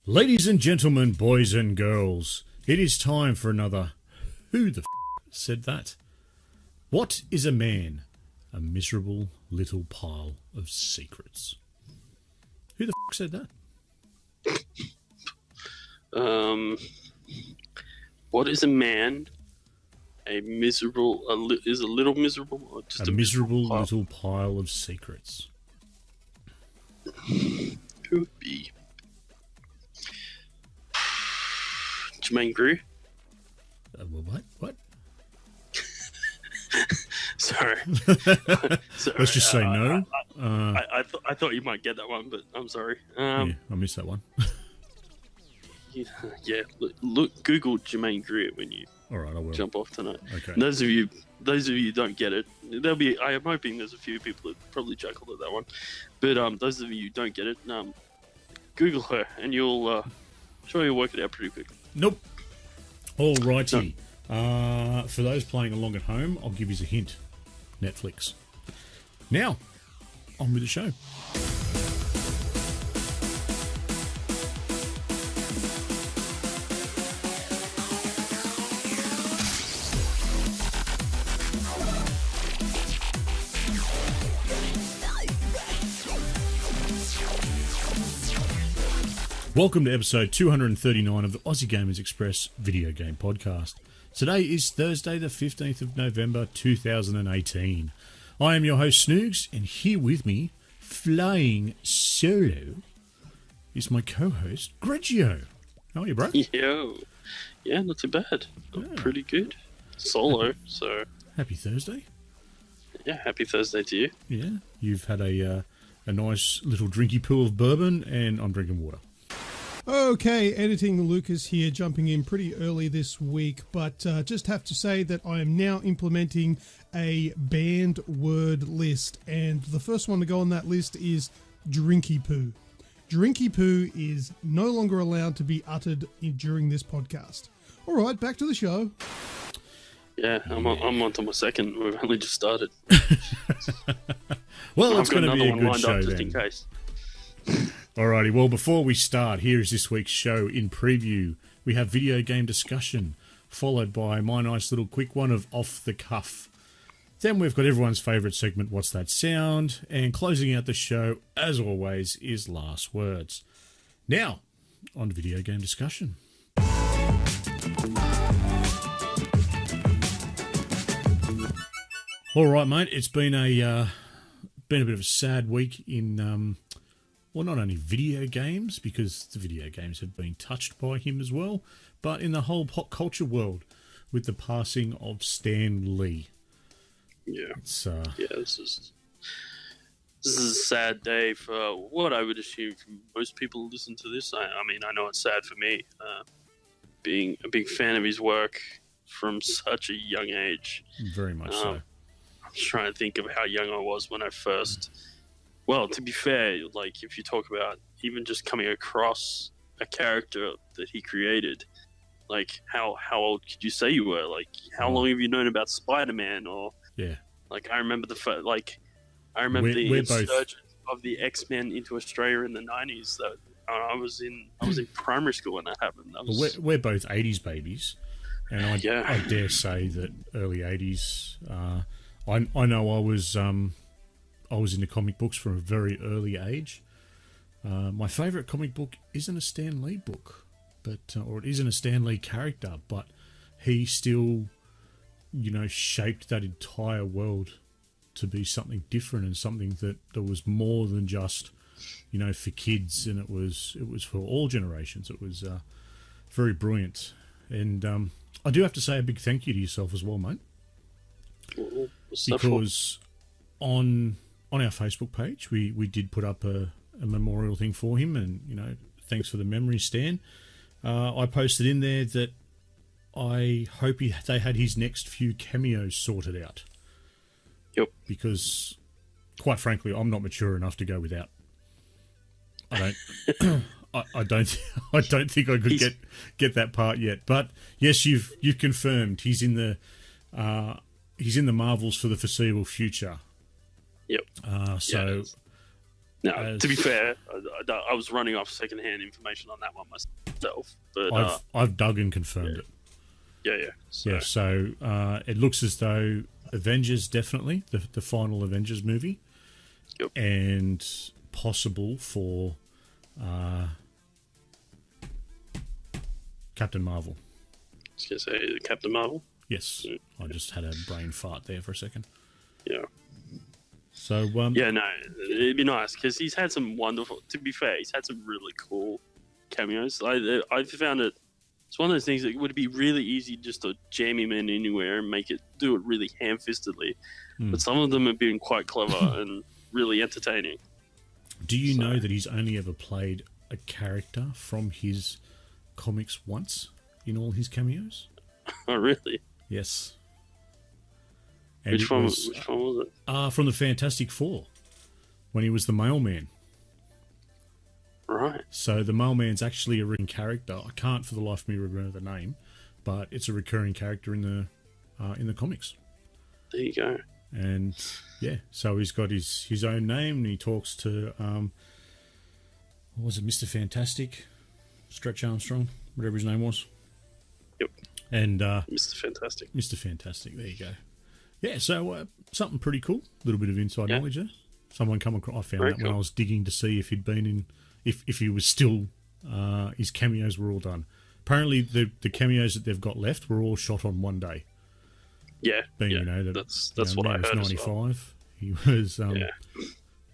Ladies and gentlemen, boys and girls, it is time for another Who the Said That? What is a man? A miserable little pile of secrets. Who the said that? What is a man? A miserable, is a little miserable, or just a miserable little pile of secrets. Could be Jermaine Greer. What? Sorry. Let's just say no. I thought you might get that one, but I'm sorry. Yeah, I missed that one. Yeah. Look, Google Jermaine Greer when you All right, I will. jump off tonight. Okay. And those of you who don't get it, I'm hoping there's a few people that probably chuckled at that one, but those of you who don't get it, Google her and you'll sure you'll work it out pretty quickly. Nope. Alrighty. No. For those playing along at home, I'll give you a hint. Netflix. Now, on with the show. Welcome to episode 239 of the Aussie Gamers Express video game podcast. Today is Thursday the 15th of November 2018. I am your host Snoogs, and here with me, flying solo, is my co-host Grejio. How are you, bro? Yo. Yeah, not too bad. Pretty good. Solo, so... Happy Thursday. Yeah, happy Thursday to you. Yeah, you've had a nice little drinky poo of bourbon, and I'm drinking water. Okay, editing Lucas here, jumping in pretty early this week, but just have to say that I am now implementing a banned word list, and the first one to go on that list is drinky poo. Drinky poo is no longer allowed to be uttered during this podcast. All right, back to the show. Yeah, I'm on to my second. We've only just started. Well, it's going to be a good show just then. in case. Alrighty, well, before we start, here is this week's show in preview. We have video game discussion, followed by my nice little quick one of Off the Cuff. Then we've got everyone's favourite segment, What's That Sound? And closing out the show, as always, is Last Words. Now, on to video game discussion. Alright, mate, it's been a bit of a sad week in... well, not only video games, because the video games have been touched by him as well, but in the whole pop culture world with the passing of Stan Lee. Yeah. It's, this is a sad day for what I would assume for most people who listen to this. I mean, I know it's sad for me, being a big fan of his work from such a young age. Very much so. I'm trying to think of how young I was when I first... Well, to be fair, like, if you talk about even just coming across a character that he created, like, how old could you say you were? Like, how long have you known about SpiderMan? Or, yeah. Like, I remember the insurgence of the X-Men into Australia in the 90s. That I was in primary school when that happened. We're both 80s babies, and I dare say that early 80s, I know I was into comic books from a very early age. My favourite comic book isn't a Stan Lee book, or it isn't a Stan Lee character, but he still, shaped that entire world to be something different and something that was more than just, for kids, and it was for all generations. It was very brilliant, and I do have to say a big thank you to yourself as well, mate, because on our Facebook page, we did put up a memorial thing for him, and, thanks for the memory, Stan. I posted in there that I hope they had his next few cameos sorted out. Yep. Because, quite frankly, I'm not mature enough to go without. I don't think I could get that part yet. But yes, you've confirmed he's in the Marvels for the foreseeable future. Yep. Now, to be fair, I was running off secondhand information on that one myself, but I've dug and confirmed it. Yeah. So it looks as though Avengers, definitely the final Avengers movie, and possible for Captain Marvel. I was going to say Captain Marvel. Yes, I just had a brain fart there for a second. Yeah. So it'd be nice because he's had some wonderful. To be fair, he's had some really cool cameos. I found it's one of those things that would be really easy just to jam him in anywhere and do it really ham-fistedly. But some of them have been quite clever and really entertaining. Do you know that he's only ever played a character from his comics once in all his cameos? Oh, really? Yes. And which one was it? From the Fantastic Four, when he was the Mailman. Right. So the Mailman's actually a recurring character. I can't for the life of me remember the name, but it's a recurring character in the comics. There you go. And yeah, so he's got his own name, and he talks to what was it, Mr. Fantastic, Stretch Armstrong, whatever his name was. Yep. And Mr. Fantastic. Mr. Fantastic. There you go. Yeah, so something pretty cool. A little bit of inside knowledge there. Someone come across. I found Very that cool. when I was digging to see if he'd been in, if he was still, his cameos were all done. Apparently, the cameos that they've got left were all shot on one day. Yeah, that's what I heard. 95. As well.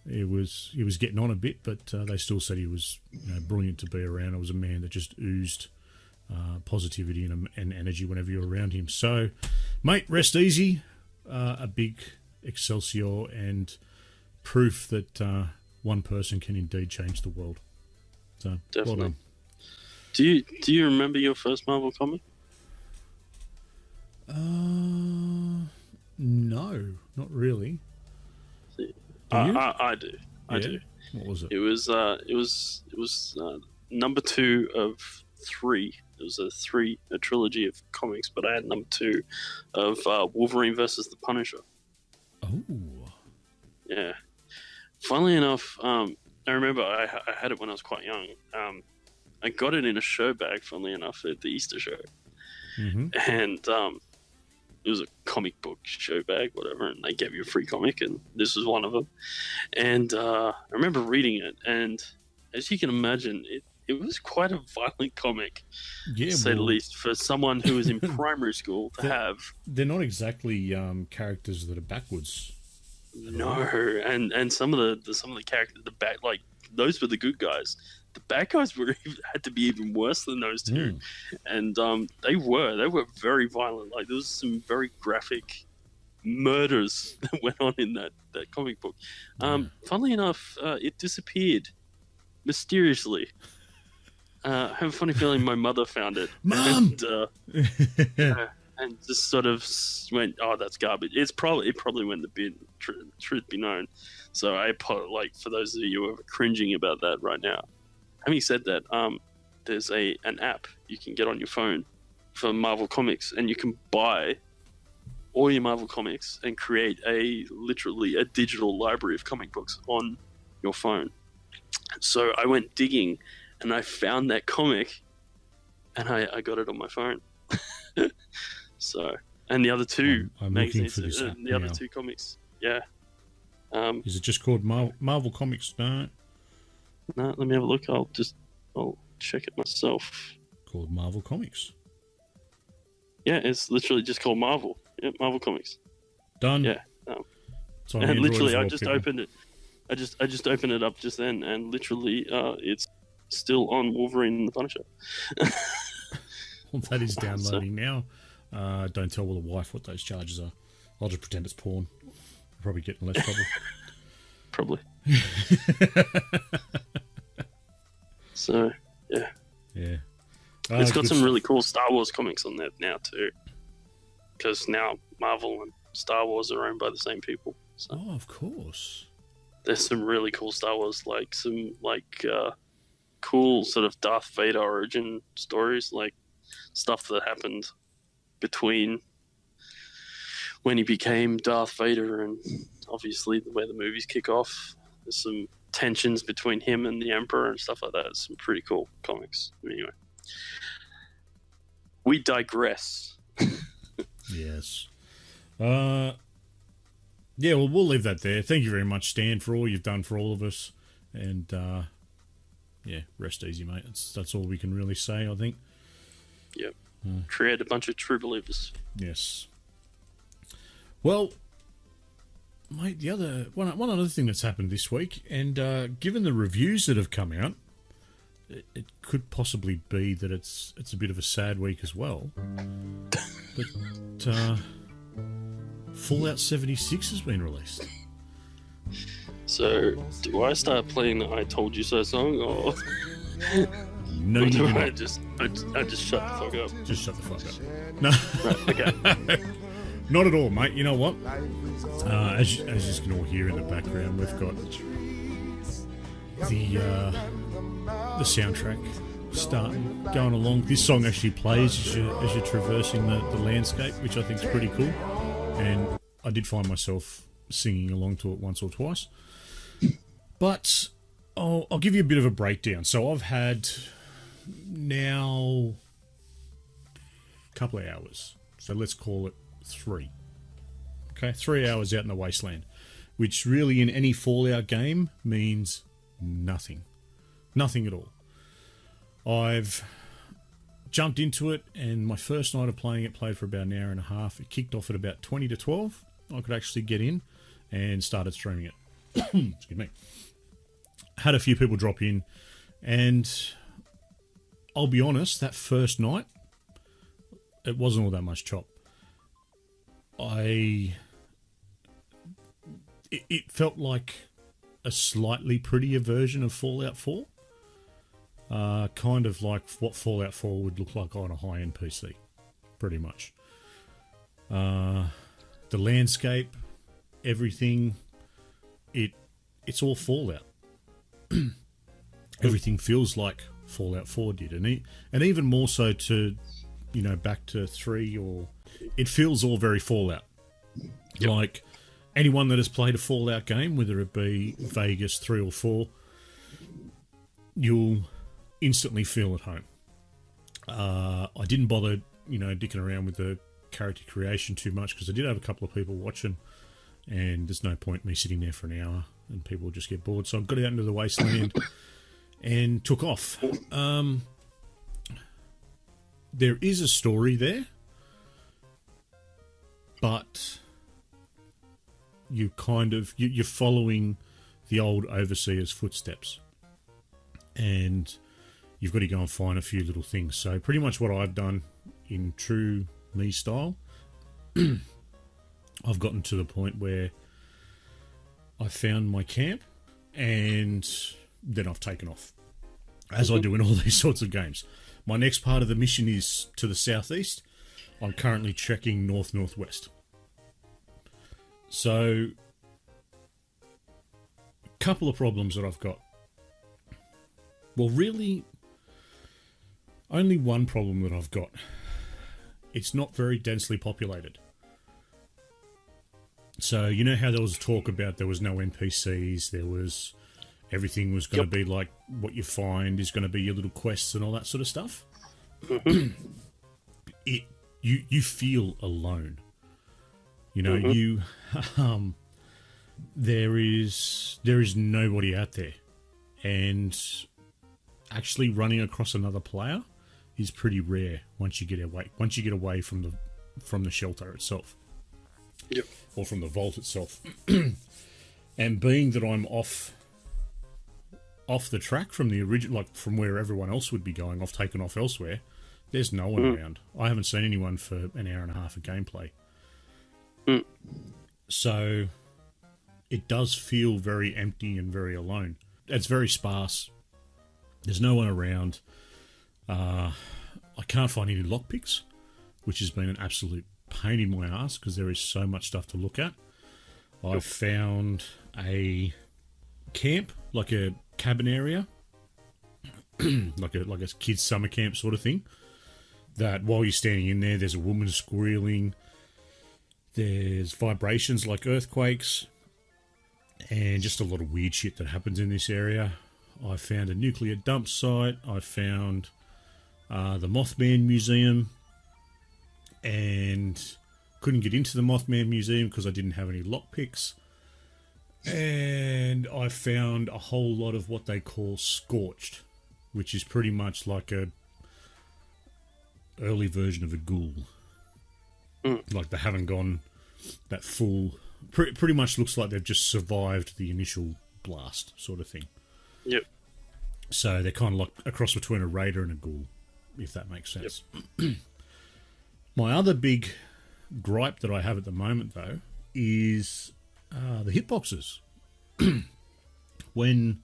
He was he was getting on a bit, but they still said he was brilliant to be around. It was a man that just oozed positivity and energy whenever you're around him. So, mate, rest easy. A big Excelsior and proof that one person can indeed change the world. So, definitely. Well done. Do you remember your first Marvel comic? No, not really. I do. I do. What was it? It was number 2 of 3. It was a trilogy of comics, but I had number 2 of Wolverine versus the Punisher. Oh. Yeah. Funnily enough, I remember I had it when I was quite young. I got it in a show bag, funnily enough, at the Easter show. Mm-hmm. And it was a comic book show bag, whatever, and they gave you a free comic, and this was one of them. And I remember reading it, and as you can imagine, it was quite a violent comic, to say the least, for someone who was in primary school to have. They're not exactly characters that are backwards. No, and some of the characters, like those were the good guys. The bad guys had to be even worse than those two, and they were very violent. Like there was some very graphic murders that went on in that comic book. Funnily enough, it disappeared mysteriously. I have a funny feeling my mother found it, Mom, and just sort of went, "Oh, that's garbage." It probably went in the bin. Truth be known, so for those of you who are cringing about that right now. Having said that, there's an app you can get on your phone for Marvel Comics, and you can buy all your Marvel Comics and create literally a digital library of comic books on your phone. So I went digging, and I found that comic, and I got it on my phone. So, and the other two I'm magazines, looking for this app the other now. 2 comics, yeah. Is it just called Marvel Comics? No, let me have a look. I'll check it myself. called Marvel Comics. Yeah, it's literally just called Marvel. Yeah, Marvel Comics. Done. Yeah. It's on And Android literally, as well, I just people. opened it. I just opened it up just then, and literally, it's still on Wolverine and the Punisher. Well, that is downloading now. Don't tell the wife what those charges are. I'll just pretend it's porn. I'll probably get in less trouble. Probably. So, yeah. Yeah. It's got good some really cool Star Wars comics on there now, too. Because now Marvel and Star Wars are owned by the same people. So Oh, of course. there's some really cool Star Wars, cool sort of Darth Vader origin stories, like stuff that happened between when he became Darth Vader and obviously where the movies kick off. There's some tensions between him and the Emperor and stuff like that. It's some pretty cool comics. Anyway, we digress. Yes. Yeah, well, we'll leave that there. Thank you very much, Stan, for all you've done for all of us. And, yeah, rest easy, mate. That's all we can really say, I think. Yep. Create a bunch of true believers. Yes. Well, mate, one other thing that's happened this week, and given the reviews that have come out, it could possibly be that it's a bit of a sad week as well. But Fallout 76 has been released. So, do I start playing the "I Told You So" song, or no? You do not. I just shut the fuck up. Just shut the fuck up. No, right, okay. Not at all, mate. You know what? As you can all hear in the background, we've got the soundtrack starting, going along. This song actually plays as you're traversing the landscape, which I think is pretty cool. And I did find myself singing along to it once or twice. But I'll give you a bit of a breakdown. So I've had now a couple of hours. So let's call it 3. Okay, 3 hours out in the wasteland, which really in any Fallout game means nothing. Nothing at all. I've jumped into it, and my first night of playing it played for about an hour and a half. It kicked off at about 20 to 12. I could actually get in and started streaming it. Excuse me. Had a few people drop in, and I'll be honest, that first night, it wasn't all that much chop. It felt like a slightly prettier version of Fallout 4. Kind of like what Fallout 4 would look like on a high-end PC, pretty much. The landscape, everything, it's all Fallout. Everything feels like Fallout 4 did, and even more so to, back to 3, or it feels all very Fallout. Yep. Like anyone that has played a Fallout game, whether it be Vegas 3 or 4, you'll instantly feel at home. I didn't bother, dicking around with the character creation too much, because I did have a couple of people watching, and there's no point me sitting there for an hour and people will just get bored. So I got out into the wasteland and took off. There is a story there, but you're following the old overseer's footsteps, and you've got to go and find a few little things. So pretty much what I've done in true me style, I've gotten to the point where I found my camp, and then I've taken off, as I do in all these sorts of games. My next part of the mission is to the southeast. I'm currently trekking north-northwest. So, a couple of problems that I've got. Well, really, only one problem that I've got. It's not very densely populated. So, you know how there was talk about there was no NPCs, everything was going to be like what you find is going to be your little quests and all that sort of stuff. You feel alone. There is nobody out there, and actually running across another player is pretty rare once you get away from the shelter itself. Yep. Or from the vault itself. And being that I'm off the track from the original, like from where everyone else would be going, I've taken off elsewhere, there's no one around. I haven't seen anyone for an hour and a half of gameplay. So it does feel very empty and very alone. It's very sparse. There's no one around. I can't find any lockpicks, which has been an absolute pain in my ass because there is so much stuff to look at. I've found a camp, like a cabin area, like a kids' summer camp sort of thing, that while you're standing in there, there's a woman squealing, there's vibrations like earthquakes, and just a lot of weird shit that happens in this area. I found a nuclear dump site. I found the Mothman Museum, and couldn't get into the Mothman Museum because I didn't have any lockpicks. And I found a whole lot of what they call scorched, which is pretty much like a early version of a ghoul. Like they haven't gone that full. Pretty much looks like they've just survived the initial blast, sort of thing. Yep. So they're kind of like a cross between a raider and a ghoul, if that makes sense. Yep. My other big gripe that I have at the moment, though, is the hitboxes. When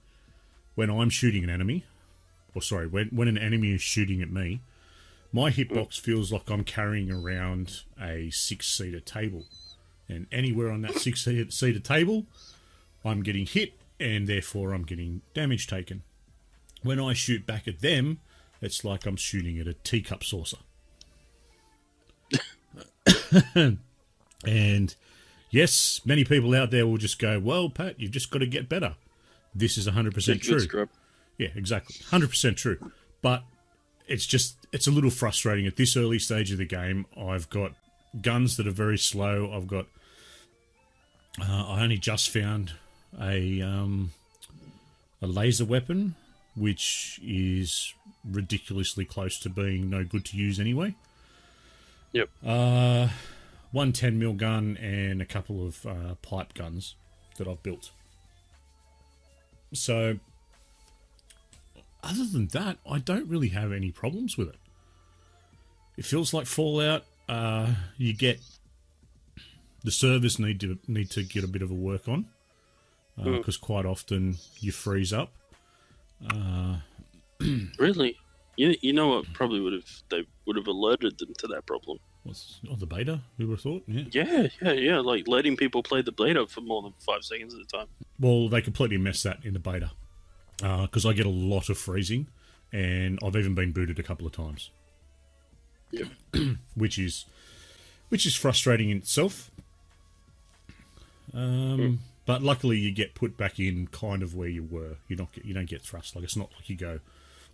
I'm shooting an enemy, or sorry, when an enemy is shooting at me, my hitbox feels like I'm carrying around a 6-seater table. And anywhere on that 6-seater table, I'm getting hit, and therefore I'm getting damage taken. When I shoot back at them, it's like I'm shooting at a teacup saucer. And yes, many people out there will just go, well, Pat, you've just got to get better. This is 100% true. Yeah, exactly. 100% true. But it's a little frustrating at this early stage of the game. I've got guns that are very slow. I've got I only just found a laser weapon, which is ridiculously close to being no good to use anyway. Yep. One 10mm gun and a couple of pipe guns that I've built. So, other than that, I don't really have any problems with it. It feels like Fallout. You get the servers need to get a bit of a work on, because quite often you freeze up. Really? You know what? Probably they would have alerted them to that problem. What's the beta? Who would have thought? Yeah. Yeah. Like letting people play the beta for more than 5 seconds at a time. Well, they completely messed that in the beta, because I get a lot of freezing, and I've even been booted a couple of times. Yep. which is frustrating in itself. But luckily you get put back in kind of where you were. You don't get thrust. Like, it's not like you go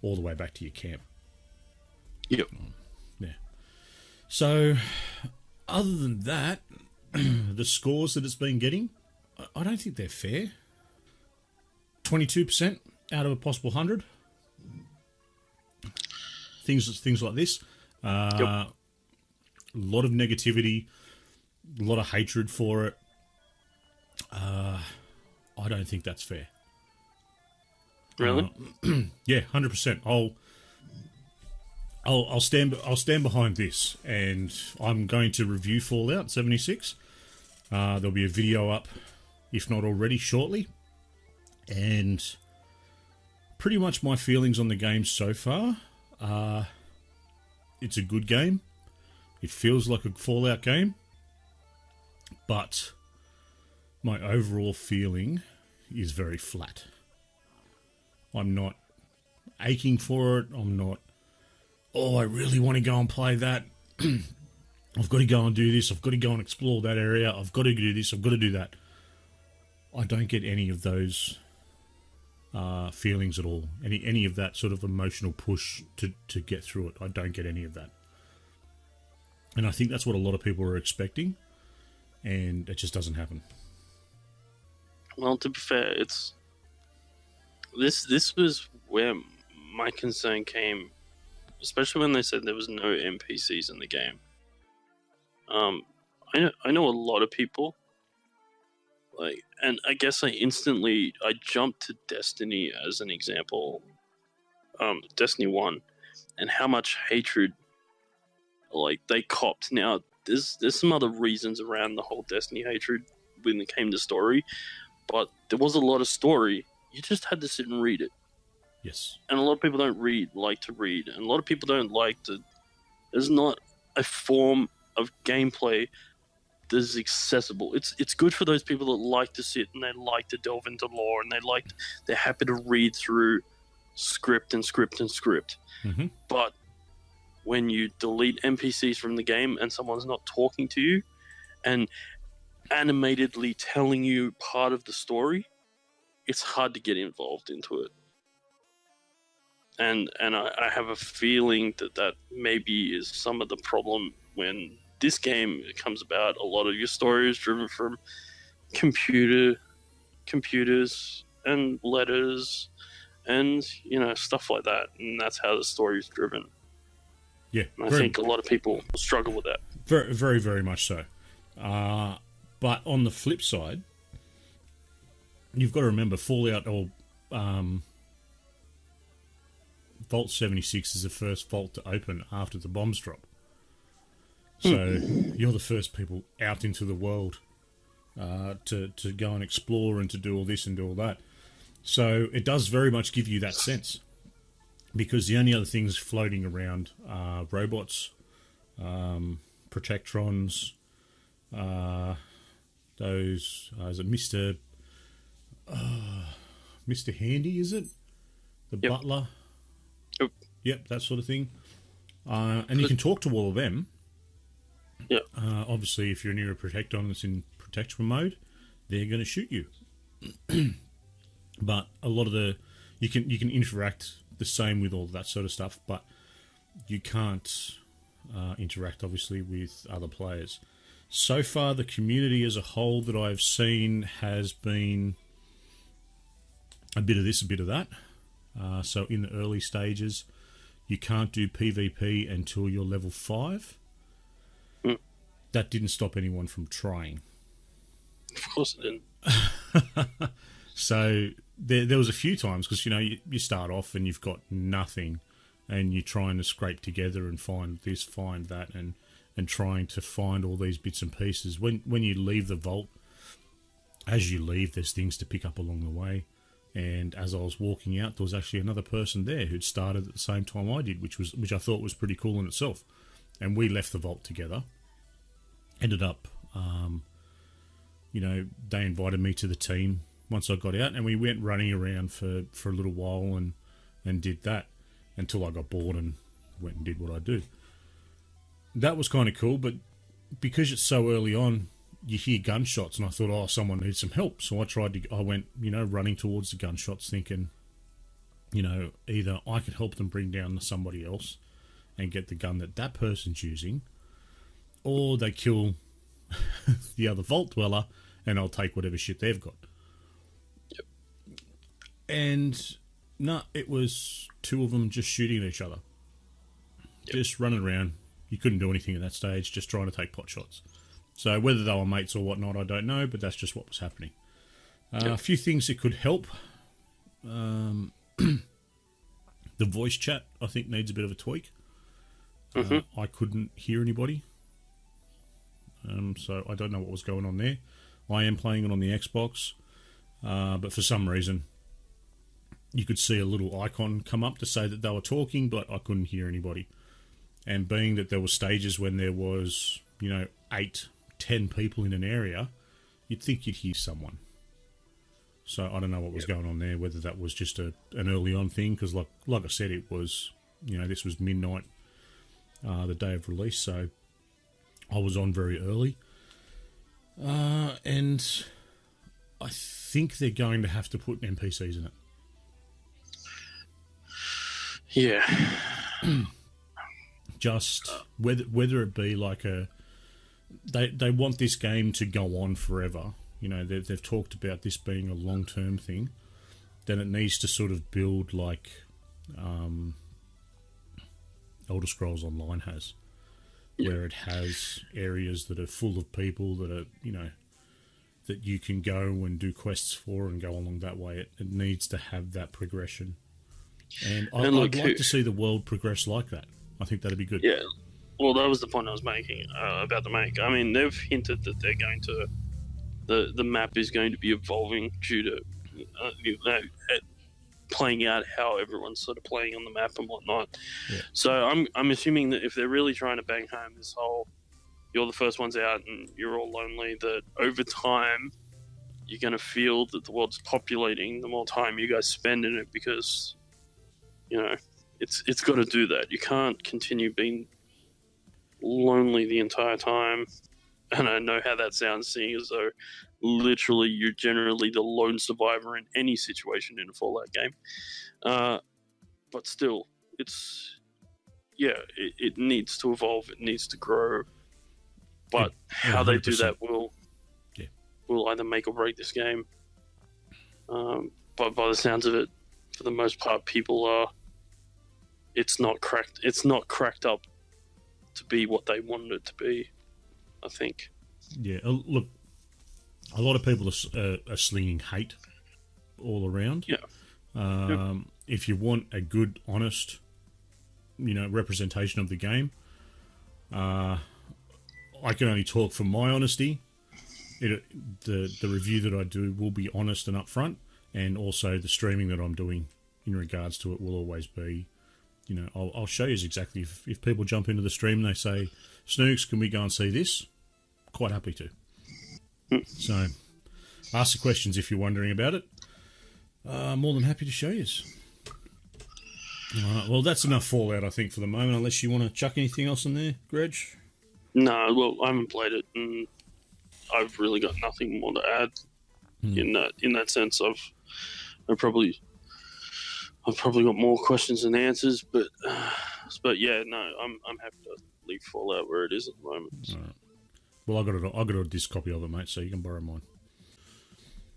all the way back to your camp. Yep. Yeah. So, other than that, the scores that it's been getting, I don't think they're fair. 22% out of a possible 100. Things like this. Yep. A lot of negativity, a lot of hatred for it. I don't think that's fair. Really? Yeah, 100%. I'll stand behind this, and I'm going to review Fallout 76. There'll be a video up, if not already, shortly. And pretty much my feelings on the game so far are, it's a good game. It feels like a Fallout game. But my overall feeling is very flat. I'm not aching for it. I'm not, I really want to go and play that. I've got to go and do this. I've got to go and explore that area. I've got to do this. I've got to do that. I don't get any of those feelings at all. Any of that sort of emotional push to get through it. I don't get any of that. And I think that's what a lot of people are expecting. And it just doesn't happen. Well, to be fair, this was where my concern came, especially when they said there was no NPCs in the game. I know a lot of people, like, and I guess I jumped to Destiny as an example, Destiny 1, and how much hatred, like, they copped. Now, there's some other reasons around the whole Destiny hatred when it came to story, but there was a lot of story. You just had to sit and read it. Yes. And a lot of people don't like to read, and a lot of people don't like to. There's not a form of gameplay that is accessible. It's good for those people that like to sit and they like to delve into lore, and they're happy to read through script. Mm-hmm. But when you delete NPCs from the game and someone's not talking to you, and animatedly telling you part of the story, it's hard to get involved into it. And I have a feeling that maybe is some of the problem when this game comes about. A lot of your story is driven from computers and letters and stuff like that, and that's how the story is driven. Yeah, and I think a lot of people struggle with that. Very, very, very much so. But on the flip side, you've got to remember Fallout or Vault 76 is the first vault to open after the bombs drop. So you're the first people out into the world to go and explore and to do all this and do all that. So it does very much give you that sense. Because the only other things floating around are robots, Protectrons, is it Mr. Handy, is it? The butler? Yep, that sort of thing. And you can talk to all of them. Yep. Obviously, if you're near a Protectron that's in protection mode, they're going to shoot you. But a lot of you can interact the same with all that sort of stuff, but you can't interact, obviously, with other players. So far, the community as a whole that I've seen has been a bit of this, a bit of that. So in the early stages, you can't do PvP until you're level 5. That didn't stop anyone from trying. Of course it didn't. So there was a few times, because you start off and you've got nothing, and you're trying to scrape together and find this, find that, and trying to find all these bits and pieces. When you leave the vault, as you leave, there's things to pick up along the way. And as I was walking out, there was actually another person there who'd started at the same time I did, which I thought was pretty cool in itself. And we left the vault together. Ended up, they invited me to the team once I got out, and we went running around for a little while and did that until I got bored and went and did what I do. That was kind of cool, but because it's so early on, you hear gunshots, and I thought, someone needs some help. So I went, running towards the gunshots, thinking, either I could help them bring down somebody else and get the gun that person's using, or they kill the other vault dweller and I'll take whatever shit they've got. Yep. And no, it was two of them just shooting at each other. Yep. Just running around. You couldn't do anything at that stage, just trying to take pot shots. So whether they were mates or whatnot, I don't know, but that's just what was happening. A few things that could help. The voice chat, I think, needs a bit of a tweak. I couldn't hear anybody. So I don't know what was going on there. I am playing it on the Xbox, but for some reason, you could see a little icon come up to say that they were talking, but I couldn't hear anybody. And being that there were stages when there was, 8, 10 people in an area, you'd think you'd hear someone. So I don't know what was going on there, whether that was just an early on thing, because like I said, it was, this was midnight, the day of release, so I was on very early. And I think they're going to have to put NPCs in it. Yeah. Just whether it be like they want this game to go on forever. They've talked about this being a long-term thing. Then it needs to sort of build like Elder Scrolls Online has, where it has areas that are full of people that are, that you can go and do quests for and go along that way. It needs to have that progression. And I'd like to see the world progress like that. I think that'd be good. Yeah. Well, that was the point I was making about the make. I mean, they've hinted that they're going to... The map is going to be evolving due to playing out how everyone's sort of playing on the map and whatnot. Yeah. So I'm assuming that if they're really trying to bang home this whole you're the first ones out and you're all lonely, that over time you're going to feel that the world's populating the more time you guys spend in it, because it's got to do that. You can't continue being lonely the entire time and I know how that sounds, seeing as though literally you're generally the lone survivor in any situation in a Fallout game. But still, it needs to evolve, it needs to grow. But how they do that will either make or break this game. But by the sounds of it, for the most part, people are. It's not cracked. It's not cracked up to be what they wanted it to be, I think. Yeah, look, a lot of people are slinging hate all around. Yeah. If you want a good, honest, representation of the game, I can only talk from my honesty. The review that I do will be honest and upfront, and also the streaming that I'm doing in regards to it will always be, I'll show you exactly. If people jump into the stream and they say, Snoogs, can we go and see this? Quite happy to. So, ask the questions if you're wondering about it. More than happy to show you. All right, well, that's enough Fallout, I think, for the moment, unless you want to chuck anything else in there, Greg? No, well, I haven't played it, and I've really got nothing more to add in that sense. I've probably got more questions than answers, but yeah, no, I'm happy to leave Fallout where it is at the moment. So. All right. Well, I got a disc copy of it, mate, so you can borrow mine.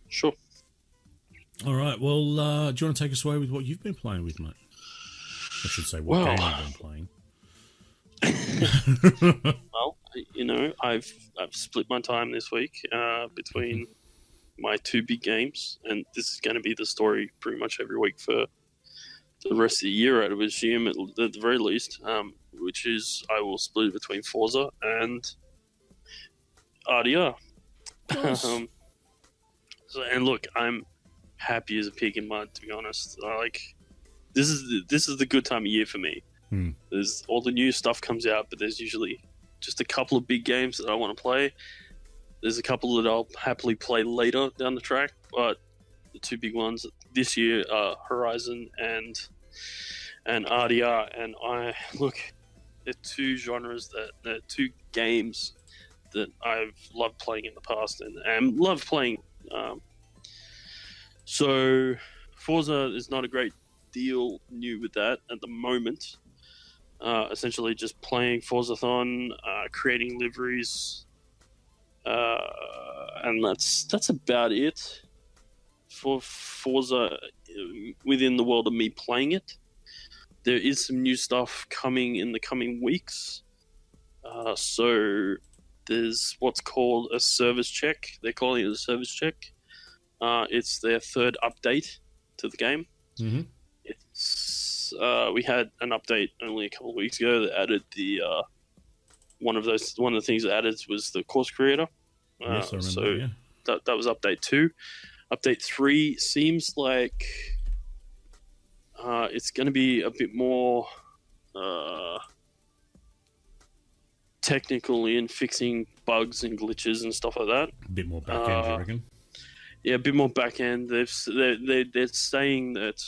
Sure. All right. Well, do you want to take us away with what you've been playing with, mate? I should say what game you've been playing. Well, I've split my time this week between my two big games, and this is going to be the story pretty much every week for the rest of the year, I would assume, at the very least, which is I will split it between Forza and RDR. Nice. And look, I'm happy as a pig in mud, to be honest. This is the good time of year for me. There's all the new stuff comes out, but there's usually just a couple of big games that I want to play. There's a couple that I'll happily play later down the track, but the two big ones this year are Horizon and RDR. And they're two genres they're two games that I've loved playing in the past and love playing. So Forza is not a great deal new with that at the moment. Essentially just playing Forzathon, creating liveries, and that's about it for Forza within the world of me playing it. There is some new stuff coming in the coming weeks. So there's what's called a service check. They're calling it a service check. It's their third update to the game. Mm-hmm. We had an update only a couple of weeks ago that added the one of the things that added was the course creator. Yes, I remember. That was update 2. Update 3 seems like it's going to be a bit more technical in fixing bugs and glitches and stuff like that. A bit more back end, you reckon? Yeah, a bit more back end. They're saying that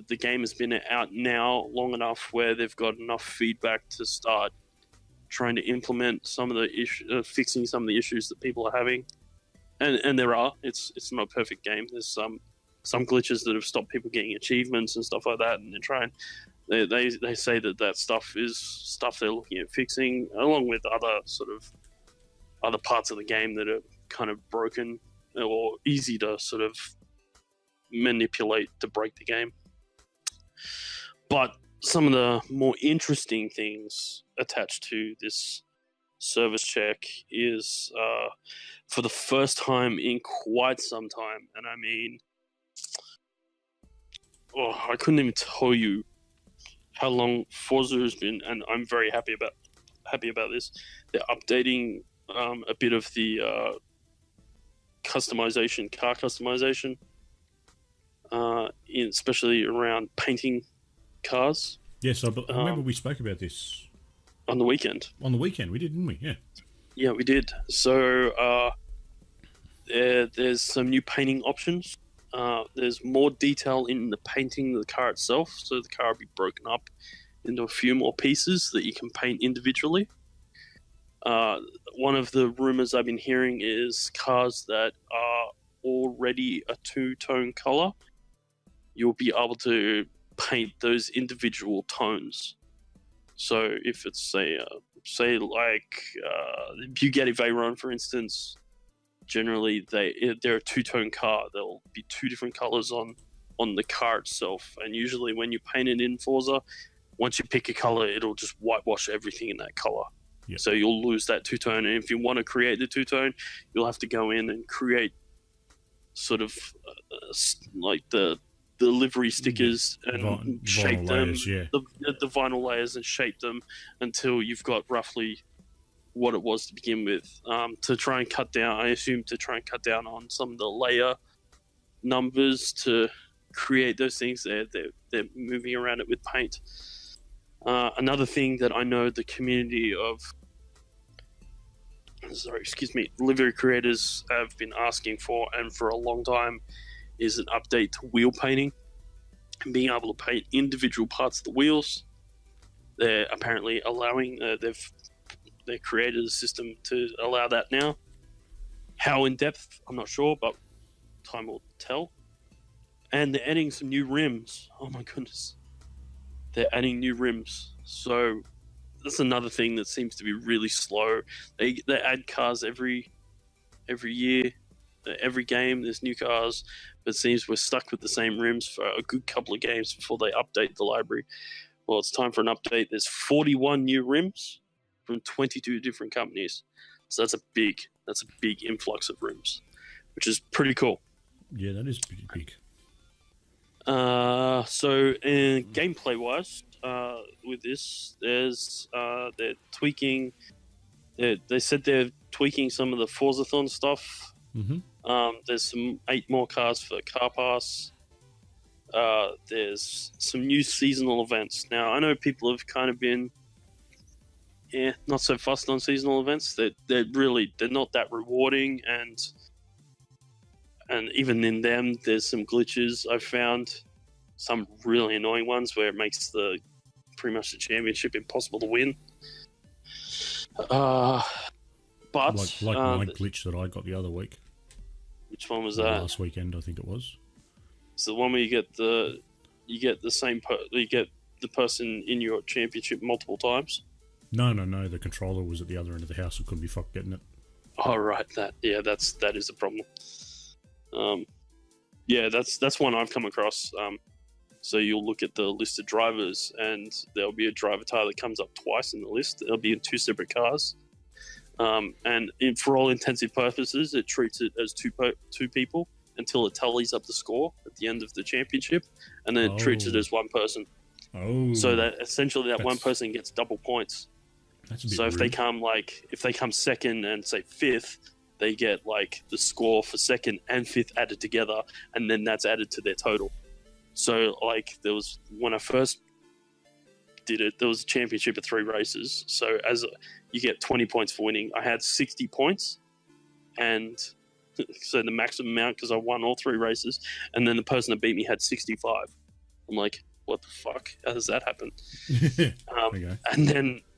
the game has been out now long enough where they've got enough feedback to start trying to implement some of the fixing some of the issues that people are having. And there are. It's not a perfect game. There's some glitches that have stopped people getting achievements and stuff like that, and they say that stuff is stuff they're looking at fixing, along with other parts of the game that are kind of broken or easy to sort of manipulate to break the game. But some of the more interesting things attached to this service check is for the first time in quite some time, and I mean, I couldn't even tell you how long Forza has been, and I'm very happy about this. They're updating a bit of the car customization, especially around painting cars. Yes, I remember we spoke about this on the weekend. On the weekend, we did, didn't we? Yeah. Yeah, we did. So there's some new painting options. There's more detail in the painting of the car itself, so the car will be broken up into a few more pieces that you can paint individually. One of the rumors I've been hearing is cars that are already a two-tone color, you'll be able to paint those individual tones. So if it's say Bugatti Veyron, for instance, generally they're a two-tone car. There'll be two different colors on the car itself, and usually when you paint it in Forza, once you pick a color, it'll just whitewash everything in that color. Yep. So you'll lose that two-tone, and if you want to create the two-tone, you'll have to go in and create sort of like the livery stickers and shape them, layers, yeah. the vinyl layers, and shape them until you've got roughly what it was to begin with. To try and cut down, I assume, on some of the layer numbers to create those things. They're moving around it with paint. Another thing that I know the community of livery creators have been asking for, and for a long time, is an update to wheel painting and being able to paint individual parts of the wheels. They're apparently allowing, they've created a system to allow that now. How in depth, I'm not sure, but time will tell. And they're adding some new rims. Oh my goodness. They're adding new rims. So that's another thing that seems to be really slow. They add cars every year, every game. There's new cars, but it seems we're stuck with the same rims for a good couple of games before they update the library. Well, it's time for an update. There's 41 new rims from 22 different companies. So that's a big influx of rims, which is pretty cool. Yeah, that is pretty big. So in gameplay wise, with this, they're tweaking. They said they're tweaking some of the Forzathon stuff. Mm-hmm. There's 8 more cars for Car Pass. There's some new seasonal events. Now, I know people have kind of been, not so fussed on seasonal events. They're not that rewarding, and even in them, there's some glitches. I've found some really annoying ones where it makes pretty much the championship impossible to win. But like my glitch that I got the other week. Which one was that? Last weekend, I think it was. It's the one where you get the person in your championship multiple times. No. The controller was at the other end of the house and couldn't be fucked getting it. Oh right, that is a problem. That's one I've come across. So you'll look at the list of drivers, and there'll be a driver tire that comes up twice in the list. It'll be in 2 separate cars, and for all intensive purposes, it treats it as two people until it tallies up the score at the end of the championship, and then it treats it as one person. Oh, so that essentially one person gets double points. That's a bit so rude. if they come second and say 5th, they get like the score for 2nd and 5th added together, and then that's added to their total. So like when I first did it, there was a championship of 3 races. So you get 20 points for winning. I had 60 points, and so the maximum amount because I won all 3 races, and then the person that beat me had 65. I'm like, what the fuck? How does that happen? Okay.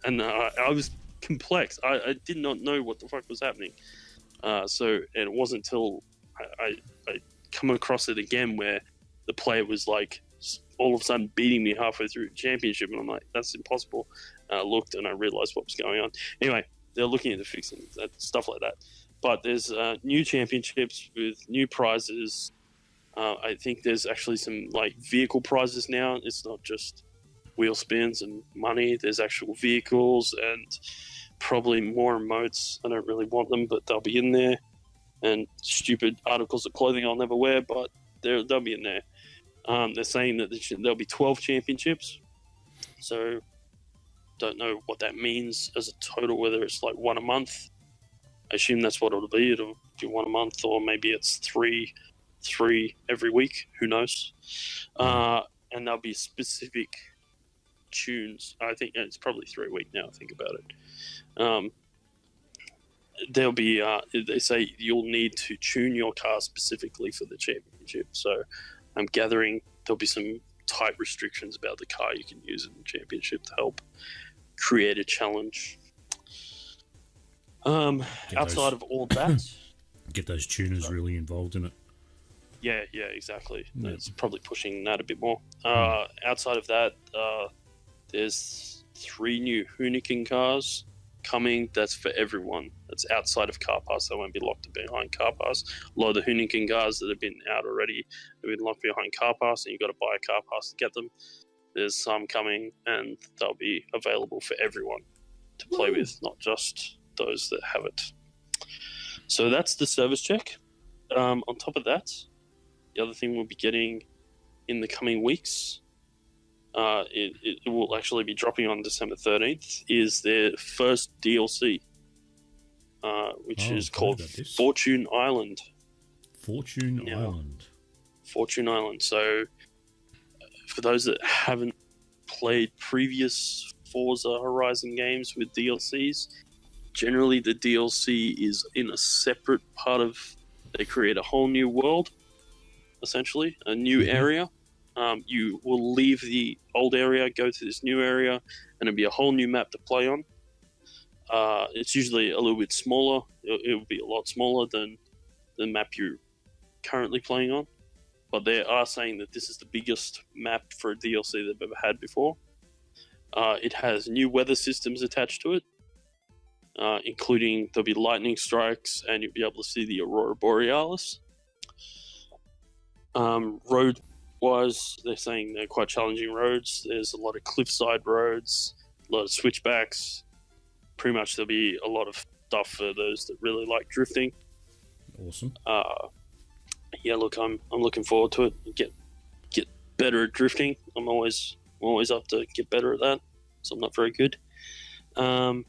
And I was complex. I did not know what the fuck was happening. And it wasn't until I come across it again where the player was like all of a sudden beating me halfway through the championship, and I'm like, that's impossible. I looked and I realized what was going on. Anyway, they're looking into fixing stuff like that. But there's new championships with new prizes. I think there's actually some like vehicle prizes now. It's not just wheel spins and money. There's actual vehicles and probably more emotes. I don't really want them, but they'll be in there. And stupid articles of clothing I'll never wear, but they'll be in there. They're saying that there'll be 12 championships. So don't know what that means as a total, whether it's like 1 a month. I assume that's what it'll be. It'll be 1 a month, or maybe it's three every week. Who knows? And there'll be specific tunes. I think it's probably 3 a week now. I think about it. There'll be. They say you'll need to tune your car specifically for the championship. So I'm gathering there'll be some tight restrictions about the car you can use in the championship to help create a challenge. Outside of all that, get those tuners really involved in it. yeah, exactly. Yeah. It's probably pushing that a bit more. Outside of that, there's 3 new Hoonigan cars coming. That's for everyone. That's outside of Car Pass. They won't be locked behind Car Pass. A lot of the Hoonigan cars that have been out already have been locked behind Car Pass, and you've got to buy a Car Pass to get them. There's some coming, and they'll be available for everyone to play with, not just those that have it. So that's the service check. On top of that, the other thing we'll be getting in the coming weeks, it will actually be dropping on December 13th, is their first DLC, which is called Fortune Island. Fortune Island. Fortune Island. So, for those that haven't played previous Forza Horizon games with DLCs, generally the DLC is in a separate part of... They create a whole new world, essentially, a new area. You will leave the old area, go to this new area, and it'll be a whole new map to play on. It's usually a little bit smaller. It will be a lot smaller than the map you're currently playing on. But they are saying that this is the biggest map for a DLC they've ever had before. It has new weather systems attached to it, including there'll be lightning strikes, and you'll be able to see the Aurora Borealis. Road-wise, they're saying they're quite challenging roads. There's a lot of cliffside roads, a lot of switchbacks. Pretty much there'll be a lot of stuff for those that really like drifting. Awesome. Yeah, look, I'm looking forward to it. Get better at drifting. I'm always up to get better at that, so I'm not very good. And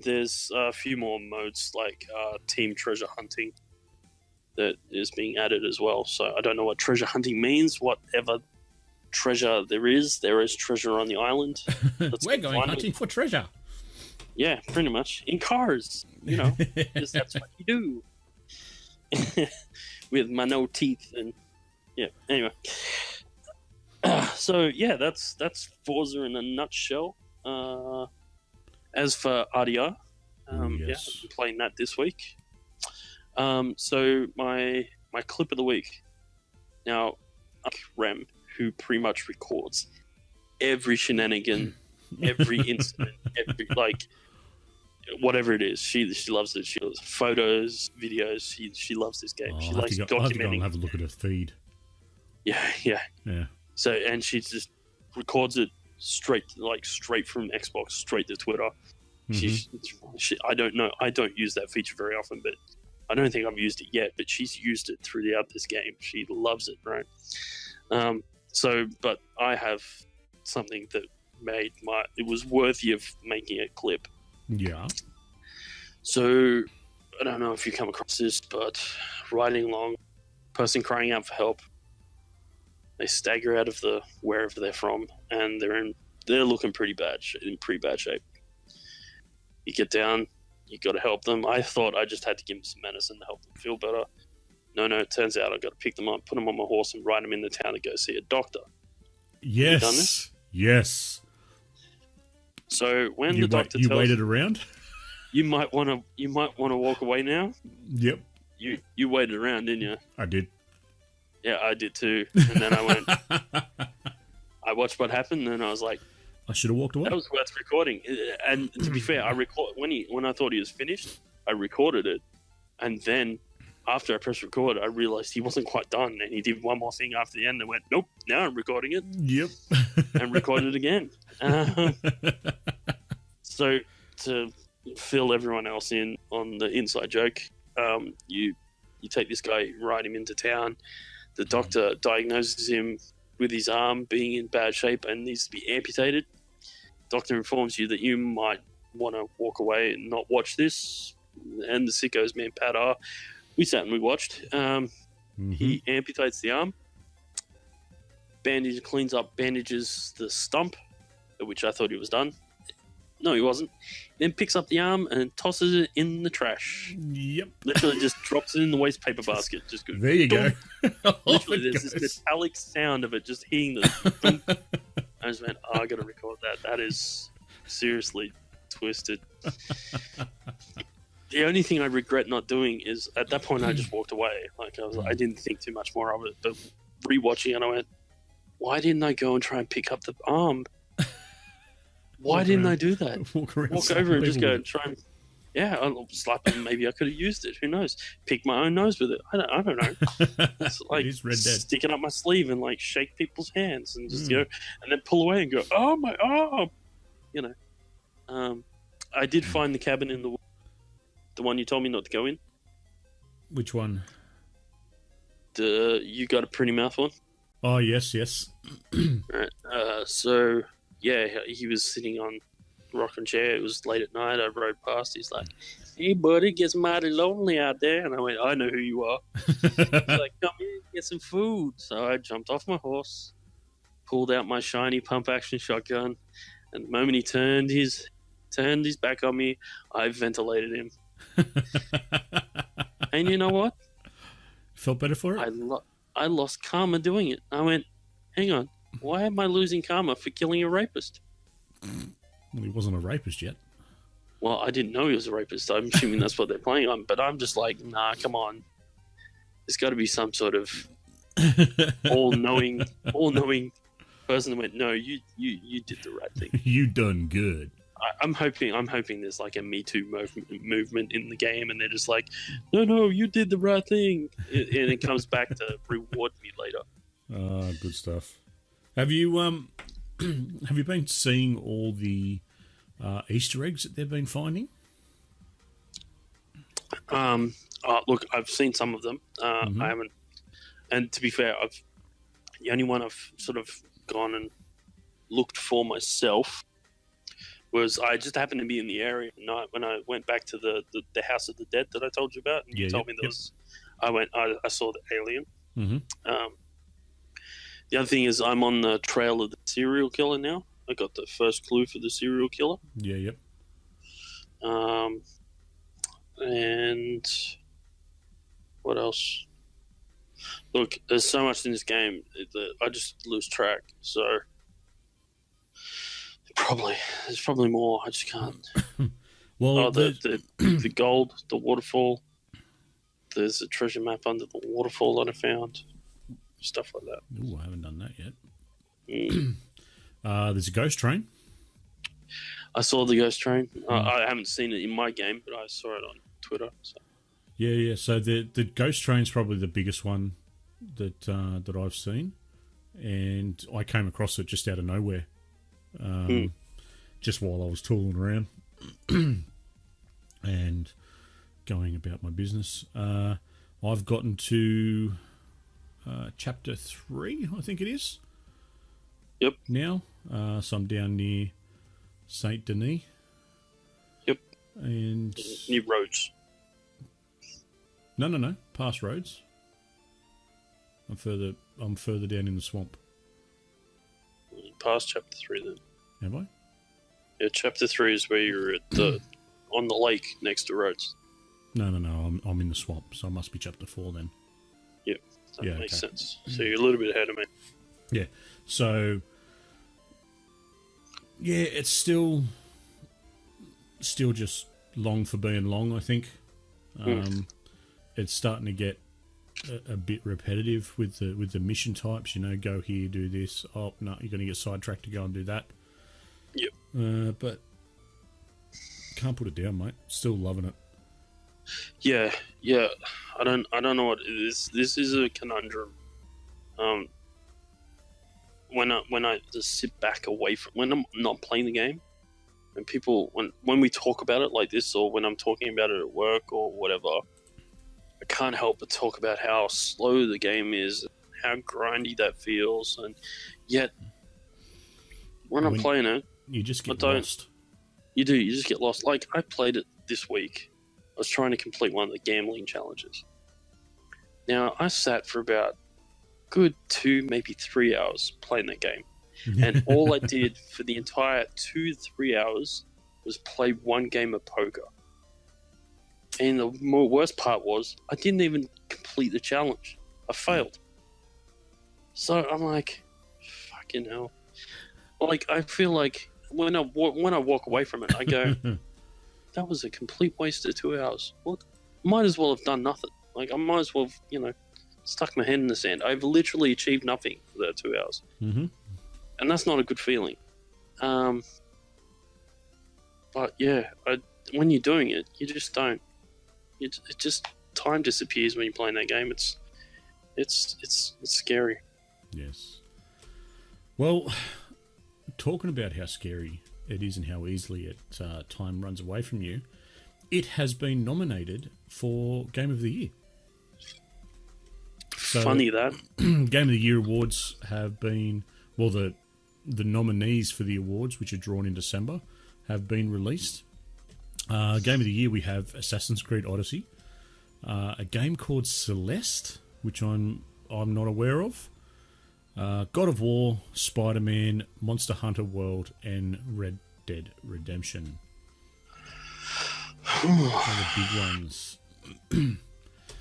there's a few more modes like team treasure hunting that is being added as well. So I don't know what treasure hunting means. Whatever treasure there is treasure on the island. We're going hunting for treasure. Yeah, pretty much. In cars, because that's what you do. With my no teeth and yeah. Anyway, so yeah, that's Forza in a nutshell. As for RDR, yeah, I've been playing that this week. So my clip of the week. Now, Rem, who pretty much records every shenanigan, every incident, every whatever it is, she loves it. She loves photos, videos. She loves this game. She likes documenting. I have to go and have a look at her feed. Yeah. So, and she just records it straight from Xbox straight to Twitter. I don't know. I don't use that feature very often, but I don't think I've used it yet. But she's used it throughout this game. She loves it, right? But I have something that it was worthy of making a clip. Yeah. So, I don't know if you come across this, but riding along, person crying out for help. They stagger out of wherever they're from, and they're looking in pretty bad shape. You get down, you got to help them. I thought I just had to give them some medicine to help them feel better. No, it turns out I got to pick them up, put them on my horse, and ride them into town to go see a doctor. Yes. You done this? Yes. So when the doctor you waited around, you might want to walk away now. Yep. You waited around, didn't you? I did. Yeah, I did too. And then I watched what happened, and I was like, I should have walked away. That was worth recording. And to be fair, when I thought he was finished, I recorded it, and then after I pressed record, I realized he wasn't quite done, and he did one more thing after the end. And went, nope, now I'm recording it. Yep. And recorded it again. So to fill everyone else in on the inside joke, you take this guy, ride him into town. The doctor diagnoses him with his arm being in bad shape and needs to be amputated. Doctor informs you that you might want to walk away and not watch this. And the sickos, me and Pat are. We sat and we watched. He amputates the arm. Bandages the stump, which I thought he was done. No, he wasn't. Then picks up the arm and tosses it in the trash. Yep. Literally just drops it in the waste paper basket. Just goes, there you go. Literally, there's this metallic sound of it just hitting the... I just went, I got to record that. That is seriously twisted. The only thing I regret not doing is at that point I just walked away. Like I didn't think too much more of it. But rewatching it, I went, "Why didn't I go and try and pick up the arm? Why didn't I do that? Walk over and just go and try and I'll slap him. Maybe I could have used it. Who knows? Pick my own nose with it. I don't know. It's like stick it up my sleeve and like shake people's hands and just and then pull away and go, oh my arm. I did find the cabin in the one you told me not to go in. Which one? You got a pretty mouth one. Oh yes. Right. So yeah, he was sitting on a rocking chair. It was late at night. I rode past. He's like, "Hey, buddy, it gets mighty lonely out there." And I went, "I know who you are." He's like, "Come here, get some food." So I jumped off my horse, pulled out my shiny pump action shotgun, and the moment he turned his back on me, I ventilated him. And you know what? Felt better for it? I lost karma doing it. I went, hang on, why am I losing karma for killing a rapist? Well, he wasn't a rapist yet. Well, I didn't know he was a rapist. I'm assuming that's what they're playing on. But I'm just like, nah, come on. There's got to be some sort of all-knowing person that went, no, you did the right thing. You done good. I'm hoping there's like a Me Too movement in the game, and they're just like, no, you did the right thing, and it comes back to reward me later. Good stuff. Have you been seeing all the Easter eggs that they've been finding? Look, I've seen some of them. I haven't, and to be fair, the only one I've sort of gone and looked for myself was I just happened to be in the area at night when I went back to the House of the Dead that I told you about, and you told me there was. I saw the alien. The other thing is I'm on the trail of the serial killer now. I got the first clue for the serial killer. Yeah, yep. And what else? Look, there's so much in this game that I just lose track. So there's probably more. I just can't. Well, the gold, the waterfall. There's a treasure map under the waterfall that I found. Stuff like that. Ooh, I haven't done that yet. There's a ghost train. I saw the ghost train. I haven't seen it in my game, but I saw it on Twitter. So. Yeah. So the ghost train's probably the biggest one that I've seen, and I came across it just out of nowhere, just while I was tooling around and going about my business. I've gotten to chapter 3, I think it is. Yep. Now, so I'm down near Saint Denis. Yep. And new roads. No. Past roads. I'm further down in the swamp. Past chapter 3 then. Have I? Yeah, chapter 3 is where you're at on the lake next to roads. No. I'm in the swamp, so I must be chapter 4 then. Yep. That makes sense. So you're a little bit ahead of me. Yeah. So yeah, it's still just long for being long, I think. It's starting to get a bit repetitive with the mission types. Go here, do this. Oh no, you're going to get sidetracked to go and do that. Yep. But can't put it down, mate. Still loving it. Yeah. I don't know what it is. This is a conundrum. When I just sit back away from when I'm not playing the game, and people when we talk about it like this, or when I'm talking about it at work or whatever, I can't help but talk about how slow the game is, how grindy that feels, and yet when I'm playing it, you just get lost. You do. You just get lost. Like I played it this week. I was trying to complete one of the gambling challenges. Now I sat for about good 2, maybe 3 hours playing that game. And all I did for the entire 2 to 3 hours was play one game of poker. And the worst part was I didn't even complete the challenge. I failed. So I'm like, fucking hell. Like I feel like when I walk away from it, I go, that was a complete waste of 2 hours. What? Might as well have done nothing. Like, I might as well have, stuck my head in the sand. I've literally achieved nothing for that 2 hours. Mm-hmm. And that's not a good feeling. But yeah, when you're doing it, you just don't. It just, time disappears when you're playing that game. It's scary. Yes. Well, talking about how scary it is and how easily time runs away from you, it has been nominated for Game of the Year. So, funny that. Game of the Year awards have been, well, the nominees for the awards, which are drawn in December, have been released. Game of the Year, we have Assassin's Creed Odyssey, a game called Celeste, which I'm not aware of, God of War, SpiderMan, Monster Hunter World, and Red Dead Redemption. Are the big ones.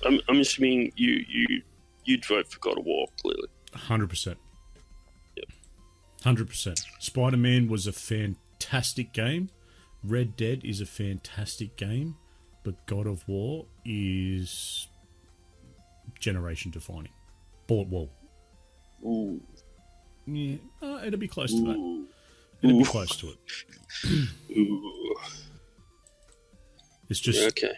I'm assuming you'd vote for God of War, clearly. 100%. Yep. 100%. Spider-Man was a fantastic game. Red Dead is a fantastic game. But God of War is generation defining. Well, ooh. Yeah, it'll be close to that. Ooh. It'll be close to it. Ooh. It's just... Okay.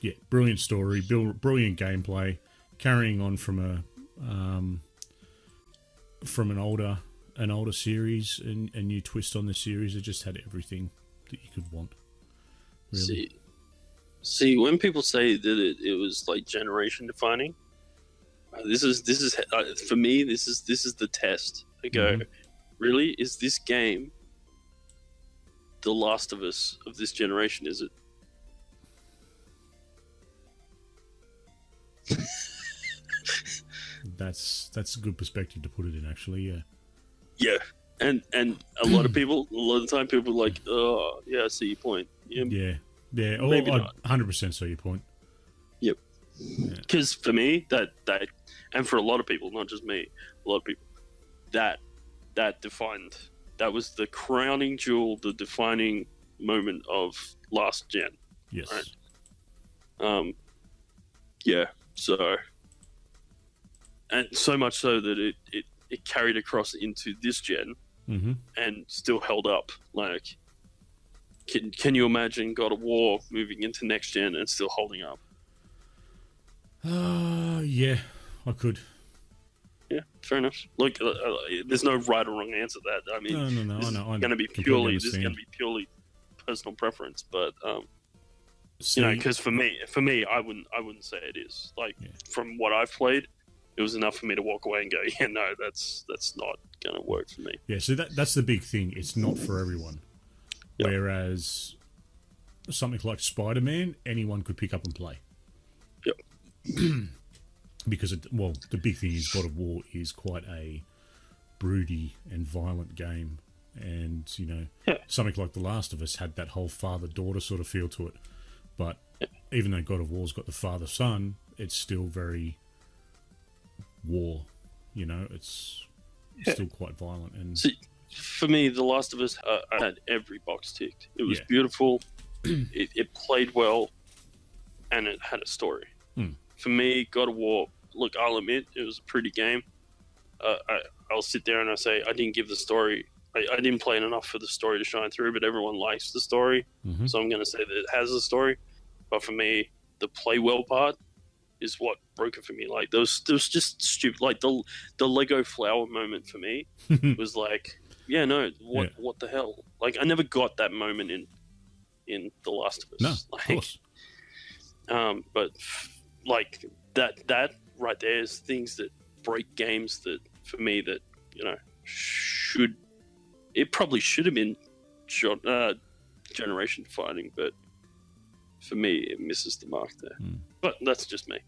Yeah, brilliant story, brilliant gameplay, carrying on from an older series, and a new twist on the series. It just had everything that you could want. Really. See, when people say that it was like generation defining, this is for me. This is the test. I go, really? Is this game the Last of Us of this generation? Is it? That's a good perspective to put it in, actually. Yeah, and a lot of the time people are like, oh yeah, I see your point. Yeah. Oh, Maybe I not. 100% see your point. Yep. Because for me, that and for a lot of people, not just me, a lot of people, that was the crowning jewel, the defining moment of last gen. Yes. Right? Yeah. So, and so much so that it carried across into this gen, and still held up. Like, can you imagine God of War moving into next gen and still holding up? Yeah, I could. Yeah, fair enough. Look, there's no right or wrong answer to that. I mean, no, this I know. is going to be purely personal preference, but because for me, I wouldn't say it is. Like, from what I've played, it was enough for me to walk away and go, yeah, no, that's not going to work for me. Yeah, so that's the big thing. It's not for everyone. Yep. Whereas something like Spider-Man, anyone could pick up and play. Yep. Because, the big thing is God of War is quite a broody and violent game. And, something like The Last of Us had that whole father-daughter sort of feel to it. But even though God of War's got the father-son, it's still very war. It's still quite violent. And see, for me, The Last of Us had every box ticked. It was beautiful. It played well, and it had a story. For me, God of War, look, I'll admit, it was a pretty game. I'll sit there and I say, I didn't give the story. I didn't play it enough for the story to shine through, but everyone likes the story. So I'm going to say that it has a story. But for me, the play well part is what broke it for me. Like, there was just stupid. Like, the Lego flower moment for me was like, yeah, no, what the hell? Like, I never got that moment in The Last of Us. No, like, of course. But like that right there is things that break games that, for me, that probably should have been generation defining, but for me it misses the mark there. But that's just me.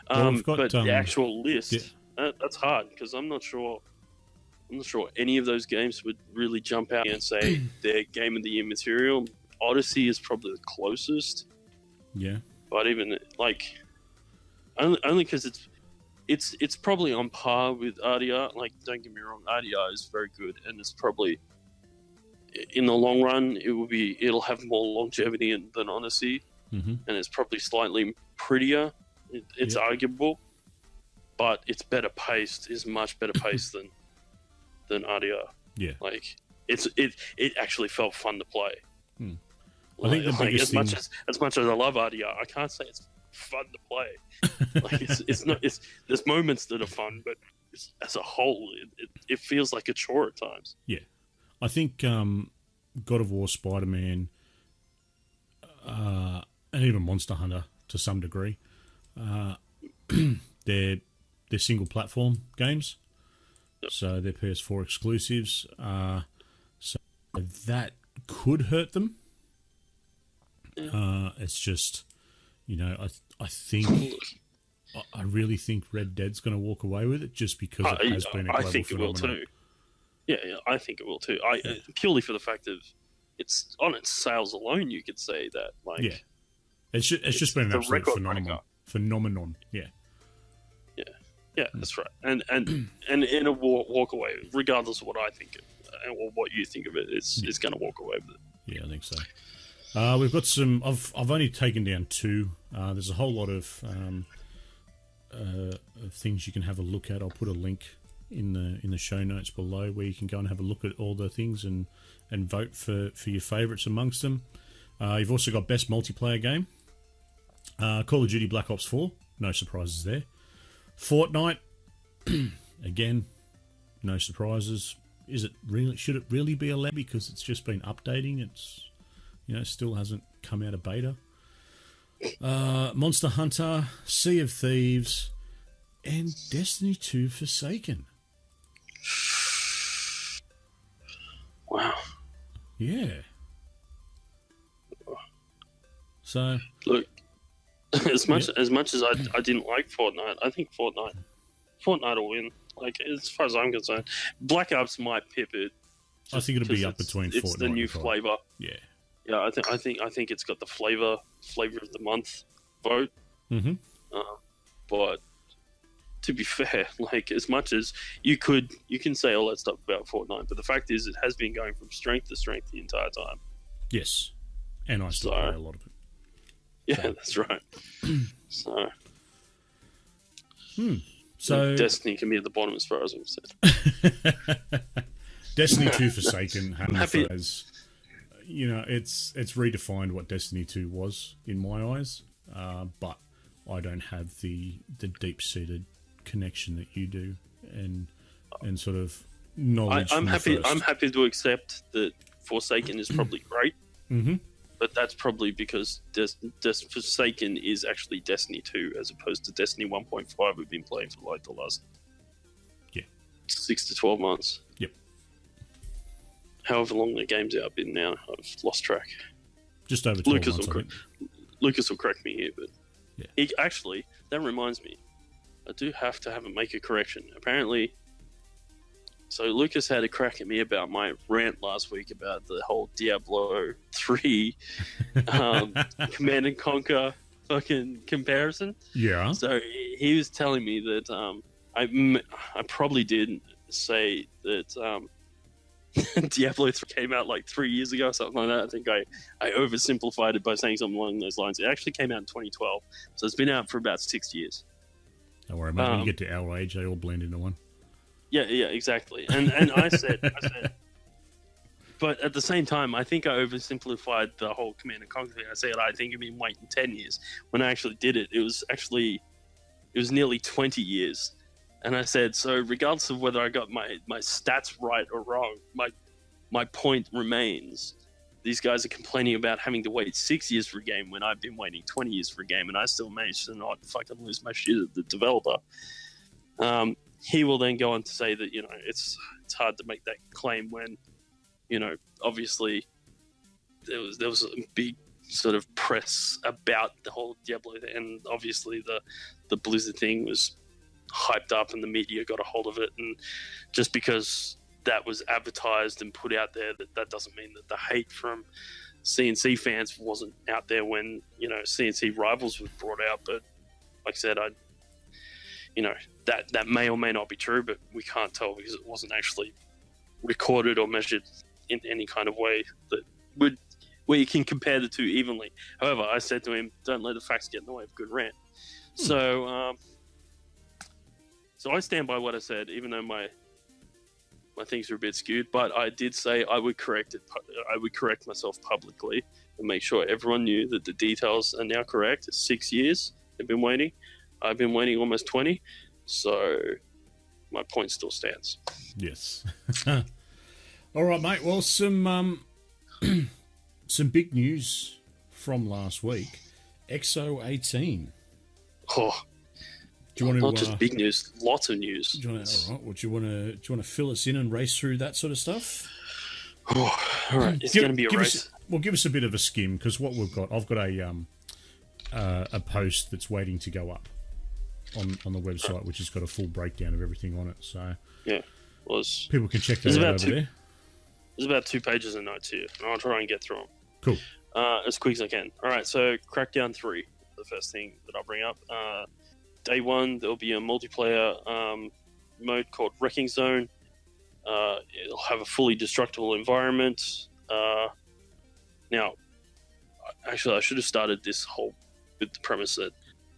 But the actual list, that's hard, because I'm not sure any of those games would really jump out and say they're Game of the Year material. Odyssey is probably the closest. Yeah. But even like only because it's probably on par with RDR. Like, don't get me wrong, RDR is very good, and it's probably in the long run, it'll have more longevity than Odyssey, and it's probably slightly prettier. It's arguable, but it's better paced. Is much better paced than RDR. Yeah, like it actually felt fun to play. I think the biggest thing, as much as I love RDR, I can't say it's fun to play. Like it's not. There's moments that are fun, but as a whole, it feels like a chore at times. Yeah, I think God of War, SpiderMan, and even Monster Hunter to some degree, they're single platform games, so they're PS4 exclusives. So that could hurt them. It's just, I think. I really think Red Dead's going to walk away with it just because it has been a global phenomenon. I think it will too. Yeah, I think it will too. Purely for the fact of it's on its sales alone, you could say that. Like, yeah, it's just been an absolute phenomenon. Yeah, that's right. And in a walk away, regardless of what I think or what you think of it, it's going to walk away with it. Yeah, I think so. We've got some. I've only taken down 2. There's a whole lot of things you can have a look at. I'll put a link in the show notes below where you can go and have a look at all the things and vote for your favourites amongst them. You've also got Best Multiplayer Game. Call of Duty Black Ops 4. No surprises there. Fortnite. Again, no surprises. Should it really be allowed because it's just been updating? It's still hasn't come out of beta. Monster Hunter, Sea of Thieves, and Destiny 2 Forsaken. Wow. Yeah. So look, as much as I didn't like Fortnite, I think Fortnite will win. Like, as far as I'm concerned, Black Ops might pip it. I think it'll be up between Fortnite. It's the new flavor. Yeah. Yeah, I think it's got the flavor of the month vote. But to be fair, like, as much as you can say all that stuff about Fortnite, but the fact is, it has been going from strength to strength the entire time. Yes, and I still play a lot of it. Yeah, that's right. So Destiny can be at the bottom as far as I'm concerned. Destiny 2 Forsaken has, it's redefined what Destiny 2 was in my eyes, but I don't have the deep-seated connection that you do, and sort of knowledge. I'm happy to accept that Forsaken is probably great, but that's probably because Forsaken is actually Destiny 2 as opposed to Destiny 1.5 we've been playing for like the last 6 to 12 months. Yep. However long the game's out been now, I've lost track. Just over 12 months. Lucas will correct me here, but actually, that reminds me, I do have to make a correction. Apparently, so Lucas had a crack at me about my rant last week about the whole Diablo 3 Command and Conquer fucking comparison. Yeah. So he was telling me that I probably did say that Diablo 3 came out like 3 years ago or something like that. I think I oversimplified it by saying something along those lines. It actually came out in 2012, so it's been out for about 6 years. Don't worry, mate. When you get to our age, they all blend into one. Yeah, exactly. And I said, but at the same time, I think I oversimplified the whole Command and Conquer thing. I said I think I've been waiting 10 years. When I actually did it, it was nearly 20 years. And I said, so regardless of whether I got my stats right or wrong, my point remains. These guys are complaining about having to wait 6 years for a game when I've been waiting 20 years for a game, and I still managed to not fucking lose my shit at the developer. He will then go on to say that, it's hard to make that claim when, obviously there was a big sort of press about the whole Diablo thing, and obviously the Blizzard thing was hyped up and the media got a hold of it, and just because that was advertised and put out there, that doesn't mean that the hate from CNC fans wasn't out there when CNC Rivals was brought out. But like I said, that may or may not be true, but we can't tell because it wasn't actually recorded or measured in any kind of way that would where you can compare the two evenly. However, I said to him, "Don't let the facts get in the way of a good rant." So I stand by what I said, even though my things are a bit skewed. But I did say I would correct it. I would correct myself publicly and make sure everyone knew that the details are now correct. It's 6 years they've been waiting. I've been waiting almost 20. So my point still stands. Yes. All right, mate. Well, some big news from last week. XO 18. Oh, do you want to, not just big news, lots of news. Do you want to, all right. Well, do you want to fill us in and race through that sort of stuff? Oh, all right. It's going to be a race. Give us a bit of a skim, because what we've got, I've got a post that's waiting to go up on the website, which has got a full breakdown of everything on it. So yeah, well, people can check that out over there. There's about 2 pages of notes here, and I'll try and get through them. Cool. As quick as I can. All right, so Crackdown 3, the first thing that I'll bring up. Day 1, there'll be a multiplayer mode called Wrecking Zone. It'll have a fully destructible environment. Now, actually, I should have started this whole with the premise that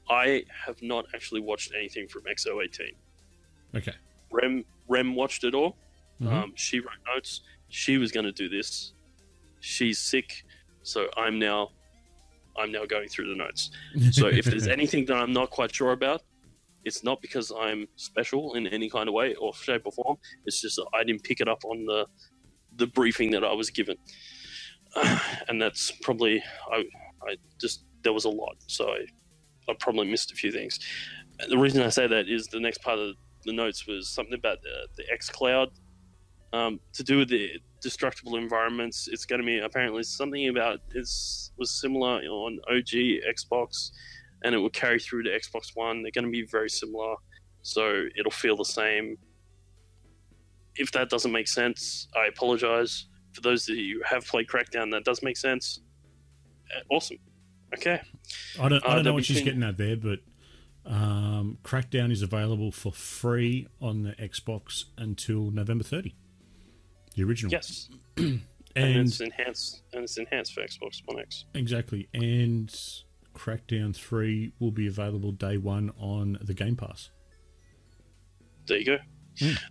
I have not actually watched anything from XO18. Okay. Rem watched it all. Mm-hmm. She wrote notes. She was going to do this. She's sick, so I'm now going through the notes. So if there's anything that I'm not quite sure about, it's not because I'm special in any kind of way or shape or form. It's just that I didn't pick it up on the briefing that I was given, and that's probably I just there was a lot, so I probably missed a few things. And the reason I say that is the next part of the notes was something about the xCloud. To do with the destructible environments, it's going to be apparently something about was similar on OG Xbox, and it will carry through to Xbox One. They're going to be very similar, so it'll feel the same. If that doesn't make sense, I apologize. For those of you who have played Crackdown, that does make sense. Awesome. Okay. I don't know what she's getting at there, but Crackdown is available for free on the Xbox until November 30. The original. Yes. and it's enhanced for Xbox One X. Exactly. And Crackdown 3 will be available day 1 on the Game Pass. There you go.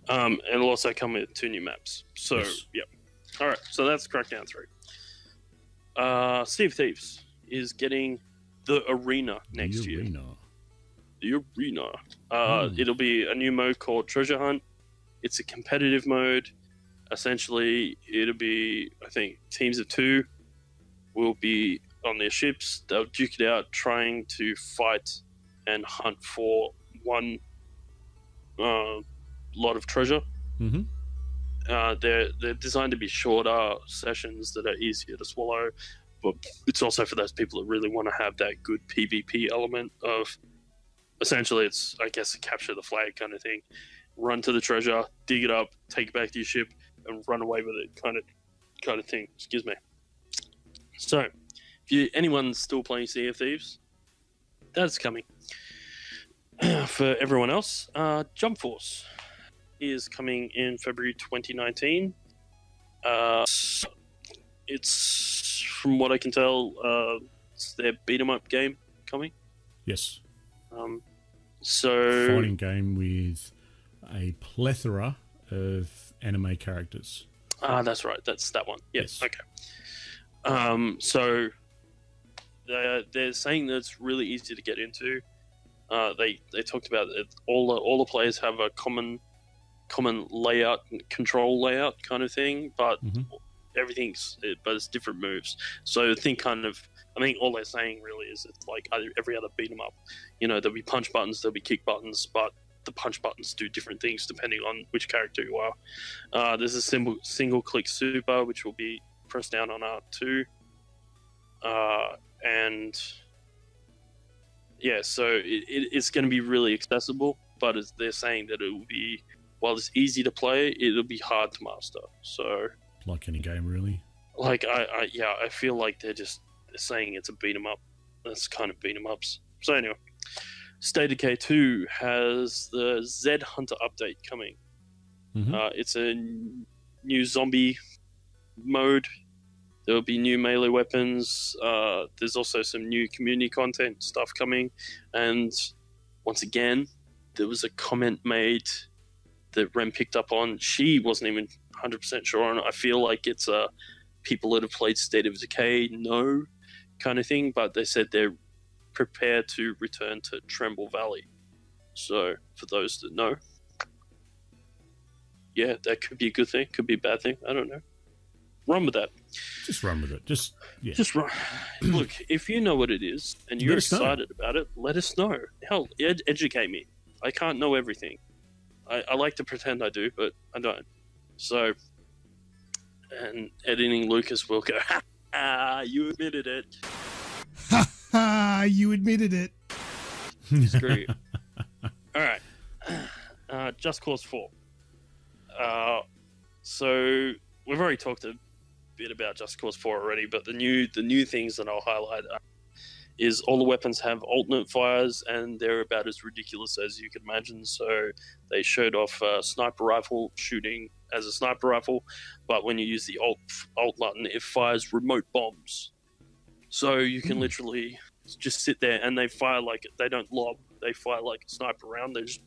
And it'll also come with 2 new maps. So, yes. Yep. All right. So that's Crackdown 3. Sea of Thieves is getting the arena next year. The arena. It'll be a new mode called Treasure Hunt. It's a competitive mode. Essentially, it'll be, I think, teams of 2 will be on their ships. They'll duke it out, trying to fight and hunt for one lot of treasure. Mm-hmm. They're designed to be shorter sessions that are easier to swallow, but it's also for those people that really want to have that good PvP element of, essentially, it's, I guess, a capture the flag kind of thing. Run to the treasure, dig it up, take it back to your ship, and run away with it kind of thing. Excuse me. So, if anyone's still playing Sea of Thieves, that's coming. For everyone else, Jump Force is coming in February 2019. It's, from what I can tell, it's their beat-em-up game coming. Yes. So fighting game with a plethora of anime characters. That's right. That's that one. Yes. Okay. So they're saying that it's really easy to get into. They talked about it. All the players have a common layout, control layout kind of thing, but but it's different moves. So I think all they're saying really is it's like every other beat 'em up. You know, there'll be punch buttons, there'll be kick buttons, but the punch buttons do different things depending on which character you are. There's a single click super, which will be pressed down on R2. And yeah, so it's going to be really accessible, but they're saying that it will be, while it's easy to play, it'll be hard to master. So, like any game, really. Like I feel like they're saying it's a beat 'em up. That's kind of beat 'em ups. So anyway, State of Decay 2 has the Z Hunter update coming. It's a new zombie mode. There will be new melee weapons. There's also some new community content stuff coming. And once again, there was a comment made that Rem picked up on. She wasn't even 100% sure on it. I feel like it's people that have played State of Decay know kind of thing, but they said they're prepared to return to Tremble Valley. So, for those that know, yeah, that could be a good thing, could be a bad thing. I don't know. Run with that. Just run with it. Just run. Look, if you know what it is and you're excited about it, let us know. Hell, educate me. I can't know everything. I like to pretend I do, but I don't. So, and editing Lucas will go, ha, you admitted it. Ha ha, you admitted it. Screw you. All right. Just Cause 4. So, we've already talked a bit about Just Cause 4 already, but the new things that I'll highlight is all the weapons have alternate fires, and they're about as ridiculous as you can imagine. So they showed off sniper rifle shooting as a sniper rifle, but when you use the alt button, it fires remote bombs. So you can literally just sit there, and they fire they don't lob, they fire like a sniper round. They're just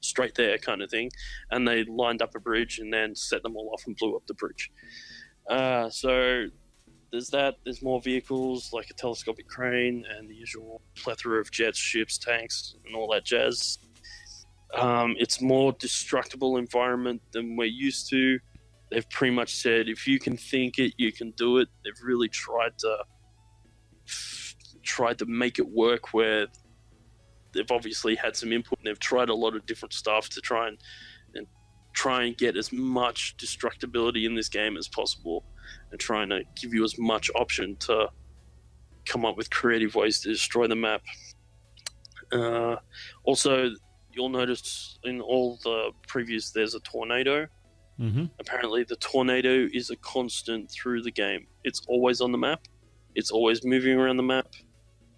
straight there kind of thing, and they lined up a bridge and then set them all off and blew up the bridge. So there's that. There's more vehicles like a telescopic crane and the usual plethora of jets, ships, tanks, and all that jazz. It's more destructible environment than we're used to. They've pretty much said if you can think it, you can do it. They've really tried to make it work, where they've obviously had some input and they've tried a lot of different stuff to try and get as much destructibility in this game as possible, and trying to give you as much option to come up with creative ways to destroy the map. Also, you'll notice in all the previews there's a tornado. Mm-hmm. Apparently the tornado is a constant through the game. It's always on the map. It's always moving around the map.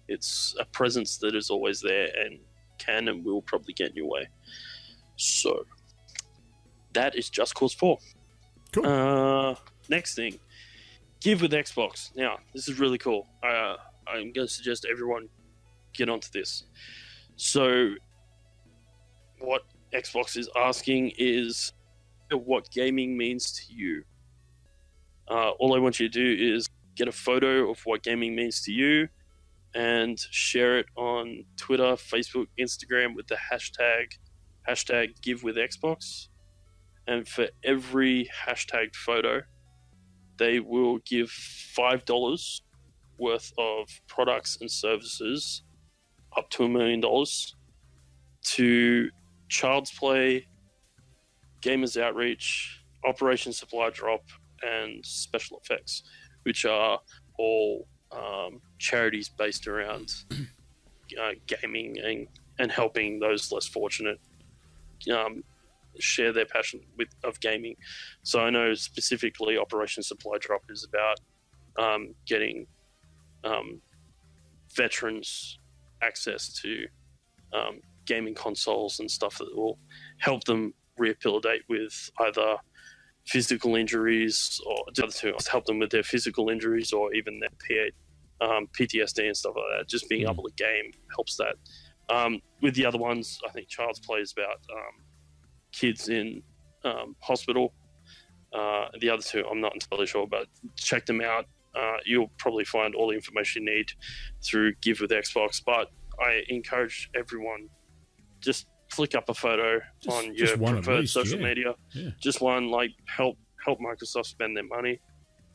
It's a presence that is always there and can and will probably get in your way. So that is Just Cause 4. Cool. Next thing, Give with Xbox. Now, this is really cool. I'm going to suggest everyone get onto this. So, what Xbox is asking is what gaming means to you. All I want you to do is get a photo of what gaming means to you and share it on Twitter, Facebook, Instagram with the hashtag Give with Xbox. And for every hashtagged photo, they will give $5 worth of products and services up to $1 million to Child's Play, Gamers Outreach, Operation Supply Drop, and Special Effects, which are all charities based around gaming and helping those less fortunate share their passion of gaming. So I know specifically Operation Supply Drop is about getting veterans access to gaming consoles and stuff that will help them rehabilitate with either physical injuries, or the other two, help them with their physical injuries or even their PTSD and stuff like that. Just being able to game helps that. With the other ones, I think Child's Play is about kids in hospital. The other two, I'm not entirely sure, but check them out. You'll probably find all the information you need through Give with Xbox. But I encourage everyone, just flick up a photo on your preferred social media. Yeah. Just one, help Microsoft spend their money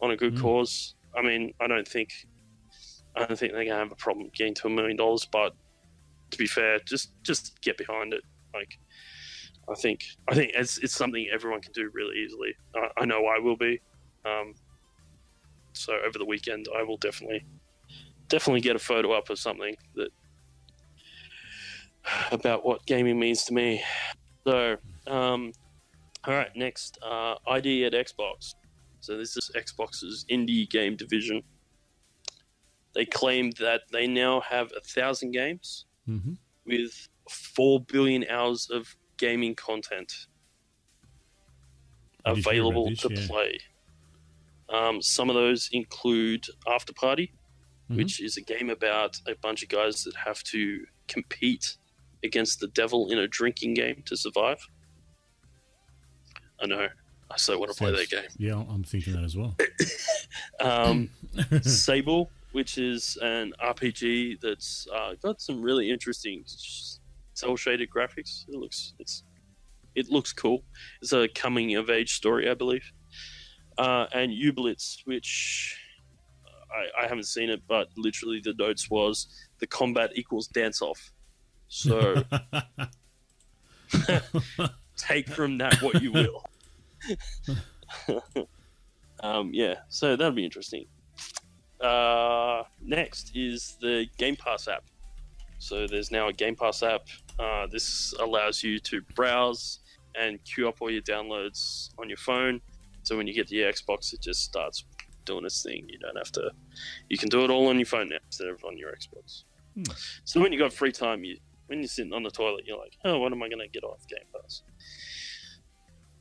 on a good cause. I mean, I don't think they're gonna have a problem getting to $1 million, but to be fair, just get behind it. I think it's something everyone can do really easily. I know I will be. So over the weekend, I will definitely get a photo up of something that about what gaming means to me. So, all right, next, ID at Xbox. So this is Xbox's indie game division. They claim that they now have 1,000 games with 4 billion hours of gaming content available to play. Some of those include After Party, Mhm. which is a game about a bunch of guys that have to compete against the devil in a drinking game to survive. I know. I so want to play that game. Yeah, I'm thinking that as well. Sable, which is an RPG that's got some really interesting cel shaded graphics. It looks cool. It's a coming of age story, I believe. And Ublitz, which I haven't seen it, but literally the notes was the combat equals dance off. So take from that what you will. Yeah, so that'll be interesting. Next is the Game Pass app. So there's now a Game Pass app. This allows you to browse and queue up all your downloads on your phone. So when you get to your Xbox, it just starts doing its thing. You don't have to. You can do it all on your phone now instead of on your Xbox. So when you got free time, when you're sitting on the toilet, you're like, oh, what am I going to get off Game Pass?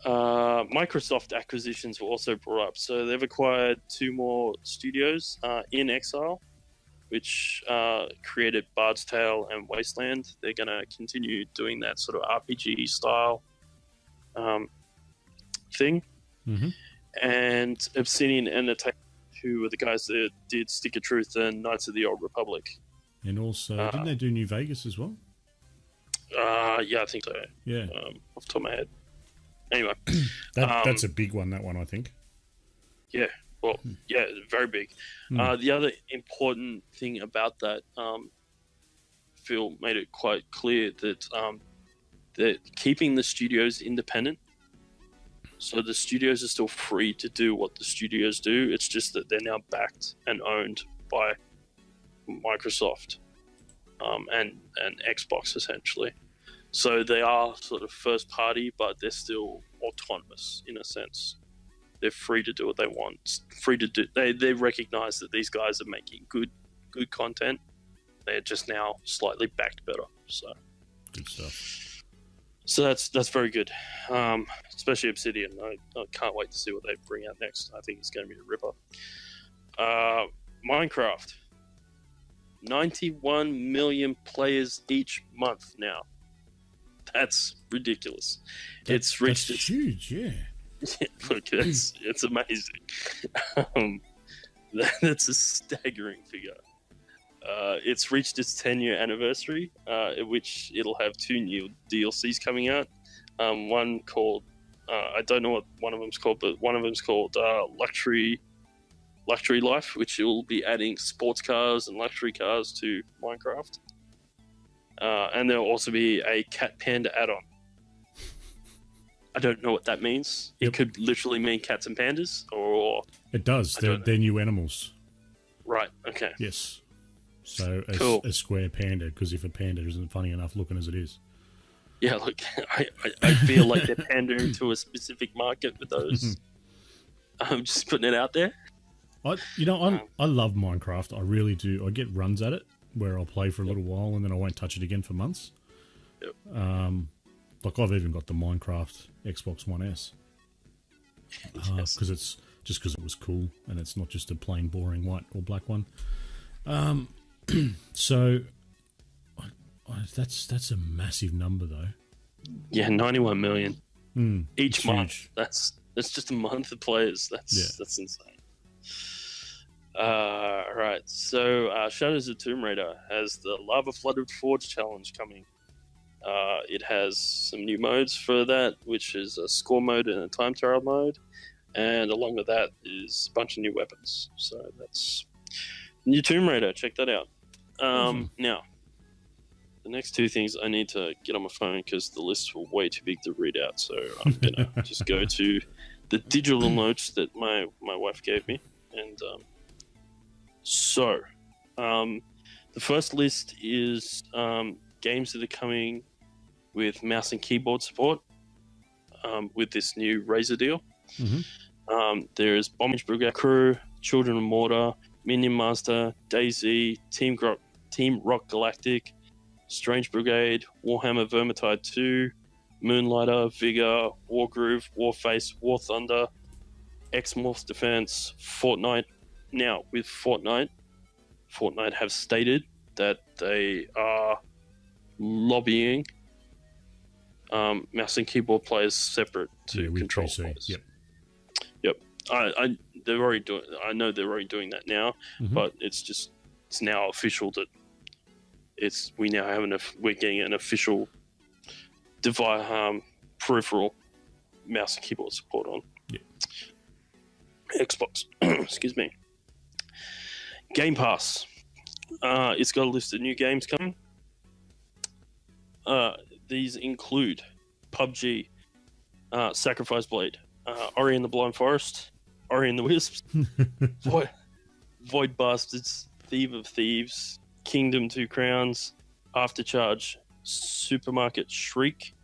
Microsoft acquisitions were also brought up. So they've acquired 2 more studios, In Exile, which created Bard's Tale and Wasteland. They're going to continue doing that sort of RPG style thing. Mm-hmm. And Obsidian Entertainment, who were the guys that did Stick of Truth and Knights of the Old Republic. And also, didn't they do New Vegas as well? Yeah, I think so. Yeah. Off the top of my head. Anyway. That's a big one, that one, I think. Yeah. Well, yeah, very big. The other important thing about that, Phil made it quite clear that they're keeping the studios independent. So the studios are still free to do what the studios do. It's just that they're now backed and owned by Microsoft and Xbox, essentially. So they are sort of first party, but they're still autonomous in a sense. They're free to do what they want. Free to do. They recognize that these guys are making good content. They're just now slightly backed better. So good stuff. So that's very good, especially Obsidian. I can't wait to see what they bring out next. I think it's going to be a ripper. Minecraft, 91 million players each month now. That's ridiculous. It's reached. That's huge, yeah. Look, it's amazing. That's a staggering figure. It's reached its 10-year anniversary, which it'll have 2 new DLCs coming out. One called, I don't know what one of them's called, but one of them's called Luxury Life, which will be adding sports cars and luxury cars to Minecraft. And there'll also be a Cat Panda add-on. I don't know what that means. Yep. It could literally mean cats and pandas, or... It does. They're new animals. Right, okay. Yes. So cool. A square panda, because if a panda isn't funny enough looking as it is. Yeah, look, I feel like they're pandering to a specific market with those. I'm just putting it out there. I love Minecraft. I really do. I get runs at it where I'll play for a little while and then I won't touch it again for months. Yep. Like I've even got the Minecraft Xbox One S. Because it's just because it was cool and it's not just a plain boring white or black one. So that's a massive number though. Yeah, 91 million each month. Huge. That's just a month of players. That's insane. Right. So Shadows of Tomb Raider has the Lava Flooded Forge challenge coming. It has some new modes for that, which is a score mode and a time trial mode, and along with that is a bunch of new weapons. So that's new Tomb Raider. Check that out. Now, the next 2 things I need to get on my phone because the lists were way too big to read out. So I'm gonna just go to the digital notes that my wife gave me, and the first list is games that are coming with mouse and keyboard support with this new Razer deal. There's Bombage Brigade Crew, Children of Mortar, Minion Master, DayZ, Team Rock Galactic, Strange Brigade, Warhammer Vermintide 2, Moonlighter, Vigor, Wargroove, Warface, War Thunder, Xmorph's defense, Fortnite. Now, with Fortnite have stated that they are lobbying mouse and keyboard players separate to control PC. players. Yep. They're already doing. I know they're already doing that now, but it's now official that we're getting an official device peripheral mouse and keyboard support on Xbox. Excuse me. Game Pass. It's got a list of new games coming. These include PUBG, Sacrifice Blade, Ori and the Blind Forest, Ori and the Wisps, Void Bastards, Thief of Thieves, Kingdom 2 Crowns, Aftercharge, Supermarket Shriek,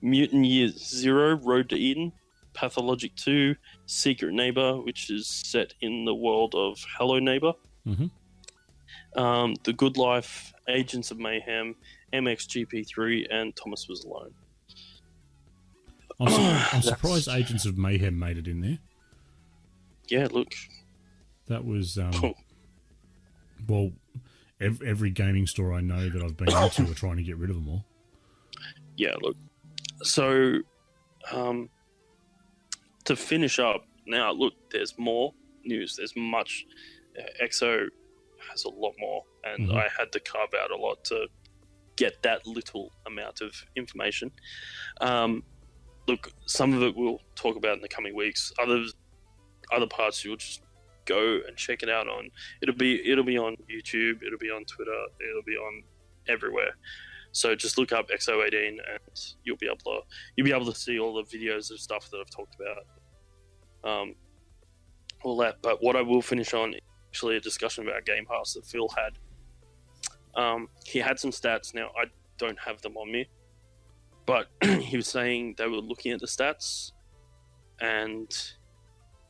Mutant Year Zero, Road to Eden, Pathologic 2, Secret Neighbor, which is set in the world of Hello Neighbor, The Good Life, Agents of Mayhem, MXGP3, and Thomas Was Alone. I'm surprised Agents of Mayhem made it in there. Yeah, look. That was, well, every gaming store I know that I've been into are trying to get rid of them all. Yeah, look. So, to finish up, now, look, there's more news. There's much. EXO has a lot more, and I had to carve out a lot to get that little amount of information. Look, some of it we'll talk about in the coming weeks. Other parts you'll just go and check it out on. It'll be on YouTube. It'll be on Twitter. It'll be on everywhere. So just look up XO18 and you'll be able to see all the videos of stuff that I've talked about. All that. But what I will finish on is actually a discussion about Game Pass that Phil had. He had some stats. Now I don't have them on me, but he was saying they were looking at the stats, and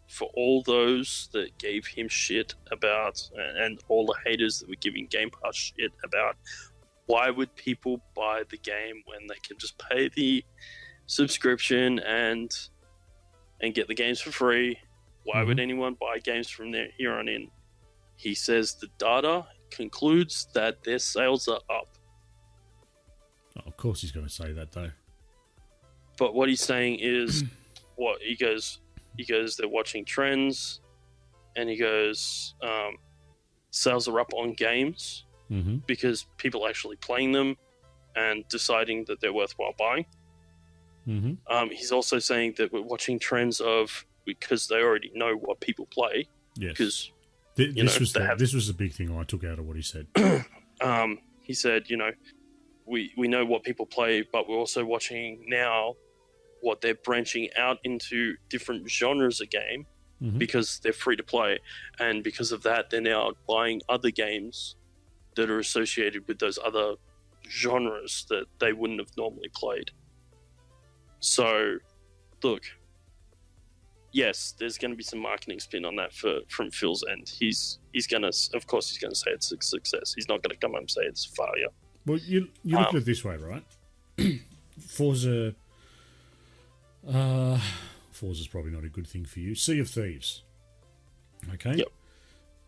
for all those that gave him shit about, and all the haters that were giving Game Pass shit about, why would people buy the game when they can just pay the subscription and get the games for free? Why would anyone buy games from there here on in? He says the data concludes that their sales are up. Oh, of course he's going to say that, though. But what he's saying is, he goes, they're watching trends, and he goes, sales are up on games because people are actually playing them and deciding that they're worthwhile buying. He's also saying that we're watching trends because they already know what people play. Yes. Because this was the big thing I took out of what he said. He said, we know what people play, but we're also watching now what they're branching out into different genres of game because they're free to play, and because of that, they're now buying other games that are associated with those other genres that they wouldn't have normally played. So, look, yes, there's going to be some marketing spin on that from Phil's end. He's going to, of course, he's going to say it's a success. He's not going to come up and say it's a failure. Well, you look at it this way, right? Forza's probably not a good thing for you. Sea of Thieves. Okay? Yep.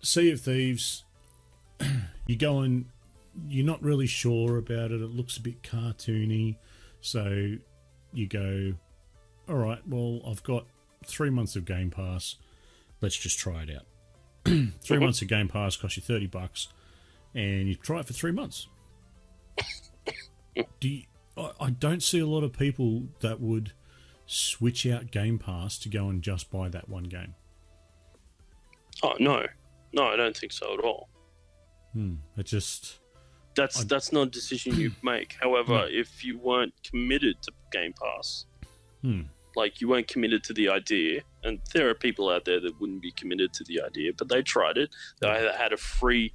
Sea of Thieves, you go and you're not really sure about it. It looks a bit cartoony. So you go, all right, well, I've got 3 months of Game Pass. Let's just try it out. 3 months of Game Pass costs you $30, and you try it for 3 months. I don't see a lot of people that would switch out Game Pass to go and just buy that one game. Oh, no, I don't think so at all. It just... That's not a decision you make. However, if you weren't committed to Game Pass, like you weren't committed to the idea, and there are people out there that wouldn't be committed to the idea, but they tried it. They either had a free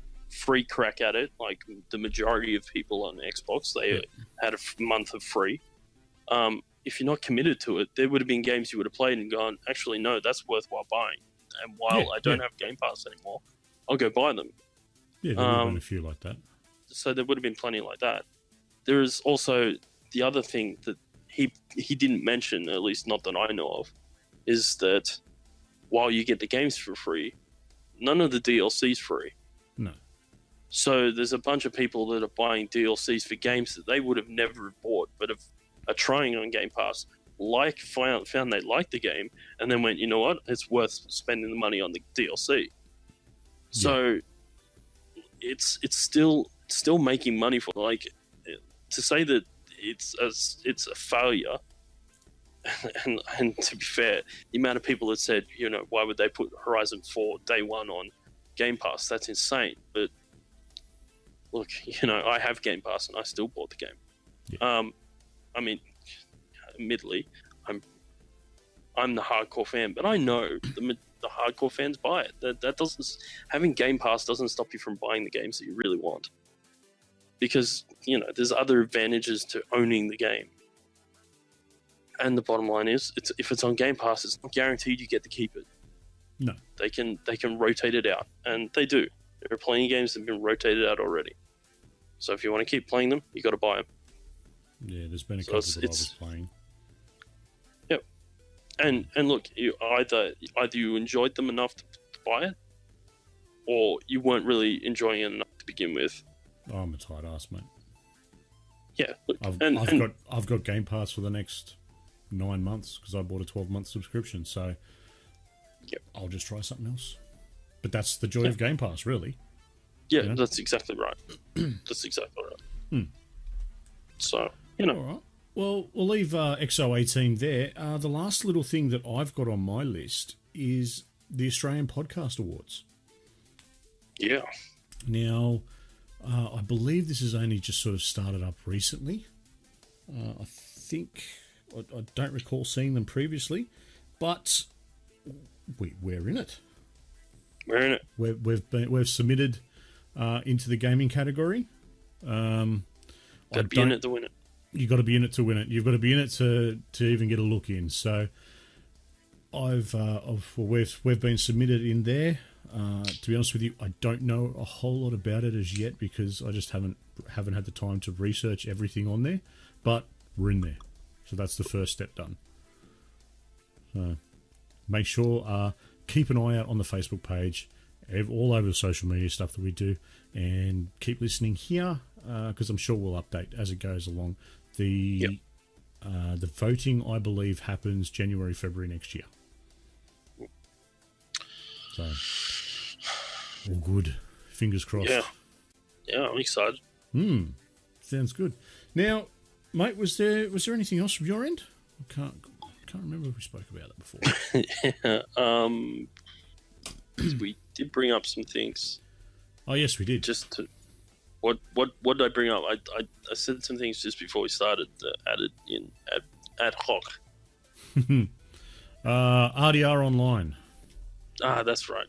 crack at it, like the majority of people on Xbox, they had a month of free. If you're not committed to it, there would have been games you would have played and gone, actually, no, that's worthwhile buying. And while I don't have Game Pass anymore, I'll go buy them. Yeah, there would have been a few like that. So there would have been plenty like that. There is also the other thing that he didn't mention, at least not that I know of, is that while you get the games for free, none of the DLC's free. No. So there's a bunch of people that are buying DLCs for games that they would have never bought, but are trying on Game Pass, found they liked the game, and then went, you know what, it's worth spending the money on the DLC. So it's still making money for, like, to say that it's a failure. And to be fair, the amount of people that said, you know, why would they put Horizon 4 day one on Game Pass? That's insane. But look, you know, I have Game Pass and I still bought the game. Yeah. I mean, admittedly, I'm the hardcore fan, but I know the hardcore fans buy it. That doesn't, having Game Pass doesn't stop you from buying the games that you really want, because, you know, there's other advantages to owning the game. And the bottom line is, if it's on Game Pass, it's not guaranteed you get to keep it. No, they can rotate it out, and they do. There are plenty of games that have been rotated out already. So if you want to keep playing them, you got to buy them. Yeah, there's been a couple that I was playing. Yep, and look, you either you enjoyed them enough to buy it, or you weren't really enjoying it enough to begin with. Oh, I'm a tight ass, mate. Yeah, look, I've got Game Pass for the next 9 months because I bought a 12-month subscription. So yep. I'll just try something else. But that's the joy of Game Pass, really. Yeah, you know? That's exactly right. That's exactly right. So, you know. All right. Well, we'll leave XO18 there. The last little thing that I've got on my list is the Australian Podcast Awards. Yeah. Now, I believe this has only just sort of started up recently. I think I don't recall seeing them previously, but we're in it. We're in it. We've submitted into the gaming category. Got to be in it to win it. You've got to be in it to win it. You've got to be in it to even get a look in. So we've been submitted in there. To be honest with you, I don't know a whole lot about it as yet because I just haven't had the time to research everything on there. But we're in there, so that's the first step done. So make sure keep an eye out on the Facebook page, all over the social media stuff that we do, and keep listening here because I'm sure we'll update as it goes along. The voting, I believe, happens January, February next year. So all good. Fingers crossed. Yeah, I'm excited. Sounds good. Now, mate, was there anything else from your end? I can't remember if we spoke about that before. We did bring up some things. Oh yes, we did. Just to, what did I bring up? I said some things just before we started, added in ad hoc. RDR Online. That's right.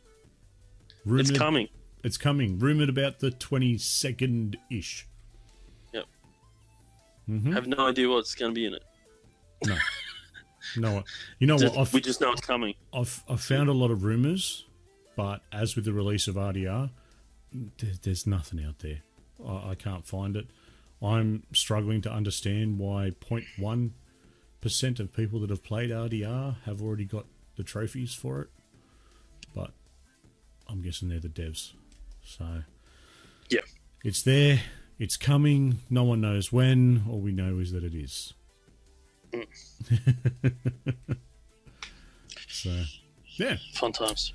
Rumored, it's coming. It's coming. Rumored about the 22nd-ish. Yep. Mm-hmm. I have no idea what's going to be in it. No. You know what? We just know it's coming. I've found a lot of rumors, but as with the release of RDR, there's nothing out there. I can't find it. I'm struggling to understand why 0.1% of people that have played RDR have already got the trophies for it. But I'm guessing they're the devs. So yeah, it's there. It's coming. No one knows when. All we know is that it is. So yeah, fun times.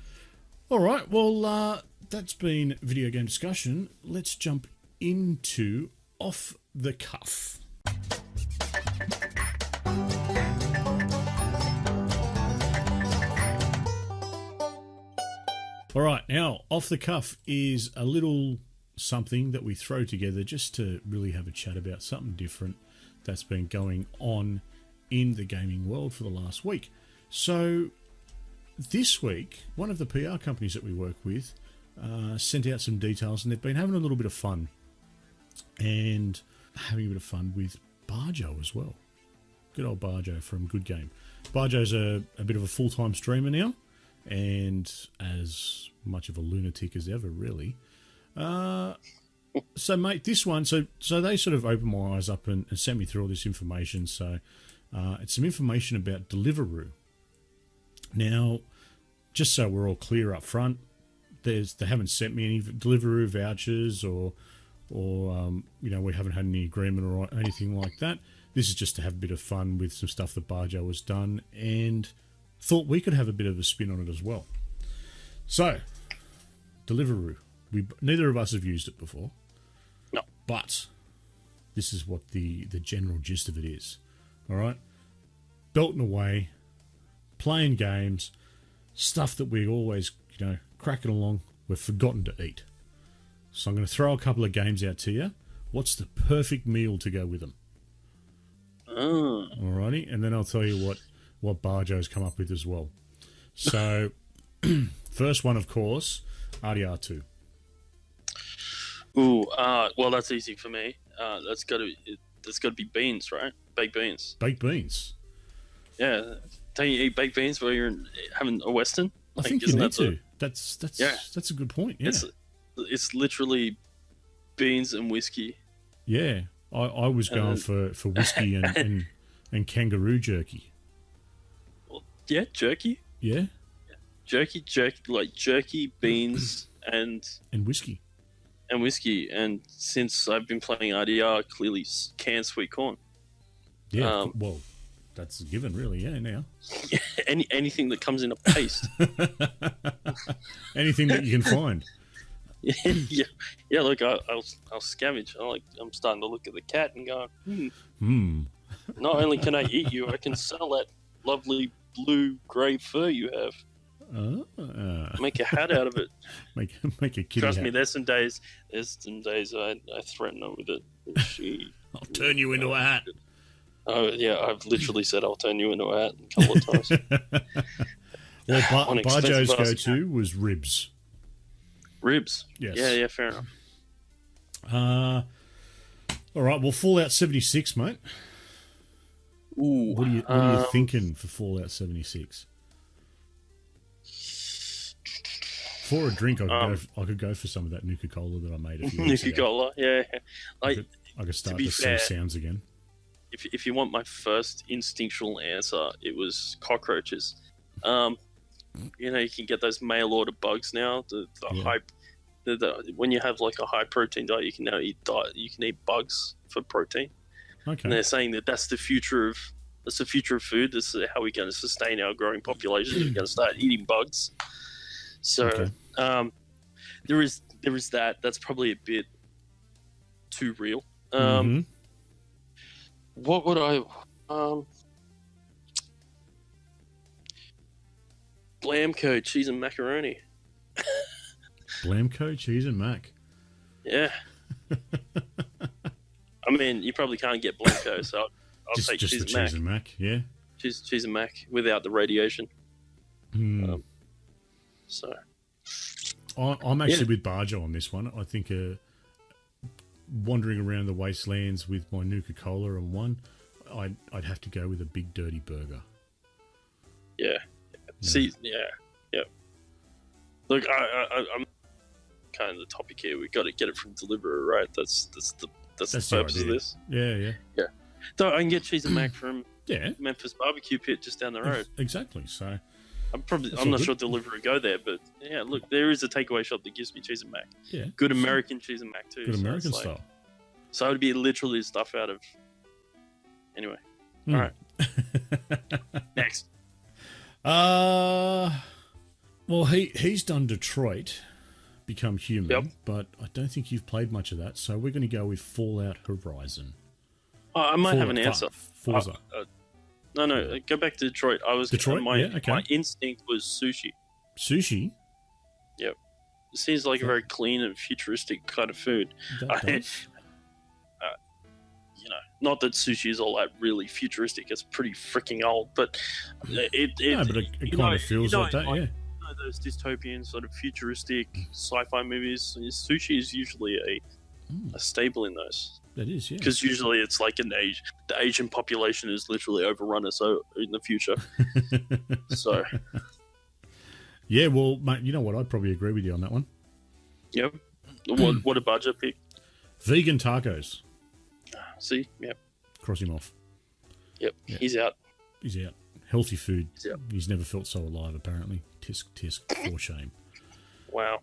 All right. Well, that's been video game discussion. Let's jump into Off the Cuff. All right, now, Off the Cuff is a little something that we throw together just to really have a chat about something different that's been going on in the gaming world for the last week. So, this week, one of the PR companies that we work with sent out some details, and they've been having a little bit of fun. And having a bit of fun with Barjo as well. Good old Barjo from Good Game. Barjo's a bit of a full-time streamer now, and as much of a lunatic as ever, really. So, mate, this one, so they sort of opened my eyes up and sent me through all this information. So, it's some information about Deliveroo. Now, just so we're all clear up front, they haven't sent me any Deliveroo vouchers or we haven't had any agreement or anything like that. This is just to have a bit of fun with some stuff that Barjo has done, and thought we could have a bit of a spin on it as well. So, Deliveroo. Neither of us have used it before. No. But this is what the general gist of it is. All right? Belting away, playing games, stuff that we always, cracking along, we've forgotten to eat. So I'm going to throw a couple of games out to you. What's the perfect meal to go with them? Oh. Alrighty, and then I'll tell you what Barjo's come up with as well. So, first one, of course, RDR2. Ooh, well, that's easy for me. That's got to be beans, right? Baked beans. Baked beans. Yeah, don't you eat baked beans while you're having a Western? I think you need to. That's a good point. Yeah, it's literally beans and whiskey. Yeah, I was going for whiskey and kangaroo jerky. Well, yeah, jerky. Yeah, jerky, like jerky, beans, and whiskey. And whiskey, and since I've been playing RDR, clearly canned sweet corn. Yeah, well, that's a given, really. Yeah, now. Yeah, anything that comes in a paste. Anything that you can find. Yeah. Look, I'll scavenge. I'm starting to look at the cat and go, Not only can I eat you, I can sell that lovely blue grey fur you have. Make a hat out of it. Make a kitty Trust hat. me, there's some days I threaten her with it. I'll turn you into a hat. Oh yeah, I've literally said I'll turn you into a hat a couple of times. Well, Barjo's go-to was ribs. Ribs. Yes. Yeah, fair enough. All right. Well, Fallout 76, mate. Ooh. What are you thinking for Fallout 76? For a drink, I could go for some of that Nuka-Cola that I made a few weeks ago. Nuka-Cola, yeah. I could start to sing sounds again. If you want my first instinctual answer, it was cockroaches. You can get those mail order bugs now. When you have like a high protein diet, you can now eat bugs for protein. Okay. And they're saying that's the future of food. This is how we're going to sustain our growing population. We're going to start eating bugs. So there is that. That's probably a bit too real. What would I Blamco cheese and macaroni. Blamco cheese and mac. Yeah. I mean, you probably can't get Blamco, so I'll take just cheese and mac. Yeah. Cheese and mac without the radiation. So I'm actually with Barjo on this one. I think wandering around the wastelands with my Nuka-Cola and one, I'd have to go with a big dirty burger. Yeah. See, yeah. Look, I'm kind of the topic here. We got to get it from Deliveroo, right? That's the purpose of this. Yeah. So I can get cheese and mac from Yeah. Memphis Barbecue Pit just down the road. Exactly. So I'm not sure Deliveroo go there, but yeah, look, there is a takeaway shop that gives me cheese and mac. Yeah. Good American cheese and mac too. Good American style. So it would be literally stuff out of. Anyway, all right. Next. Well, he's done Detroit, Become Human, Yep. but I don't think you've played much of that, so we're going to go with Fallout Horizon. Oh, I might have an answer. Forza. No, go back to Detroit. Detroit? My instinct was sushi. Sushi? Yep. It seems like a very clean and futuristic kind of food. That does. Not that sushi is all that really futuristic. It's pretty freaking old, but it kind of feels like that, yeah. Those dystopian sort of futuristic sci-fi movies, sushi is usually a staple in those. That is, yeah. Because usually it's like the Asian population is literally overrun us in the future. So, yeah, well, mate, you know what? I'd probably agree with you on that one. Yep. What a budget pick? Vegan tacos. See, yep. Cross him off. Yep, yeah. He's out. Healthy food. Yep. He's never felt so alive, apparently. Tisk, tisk, for shame. Wow.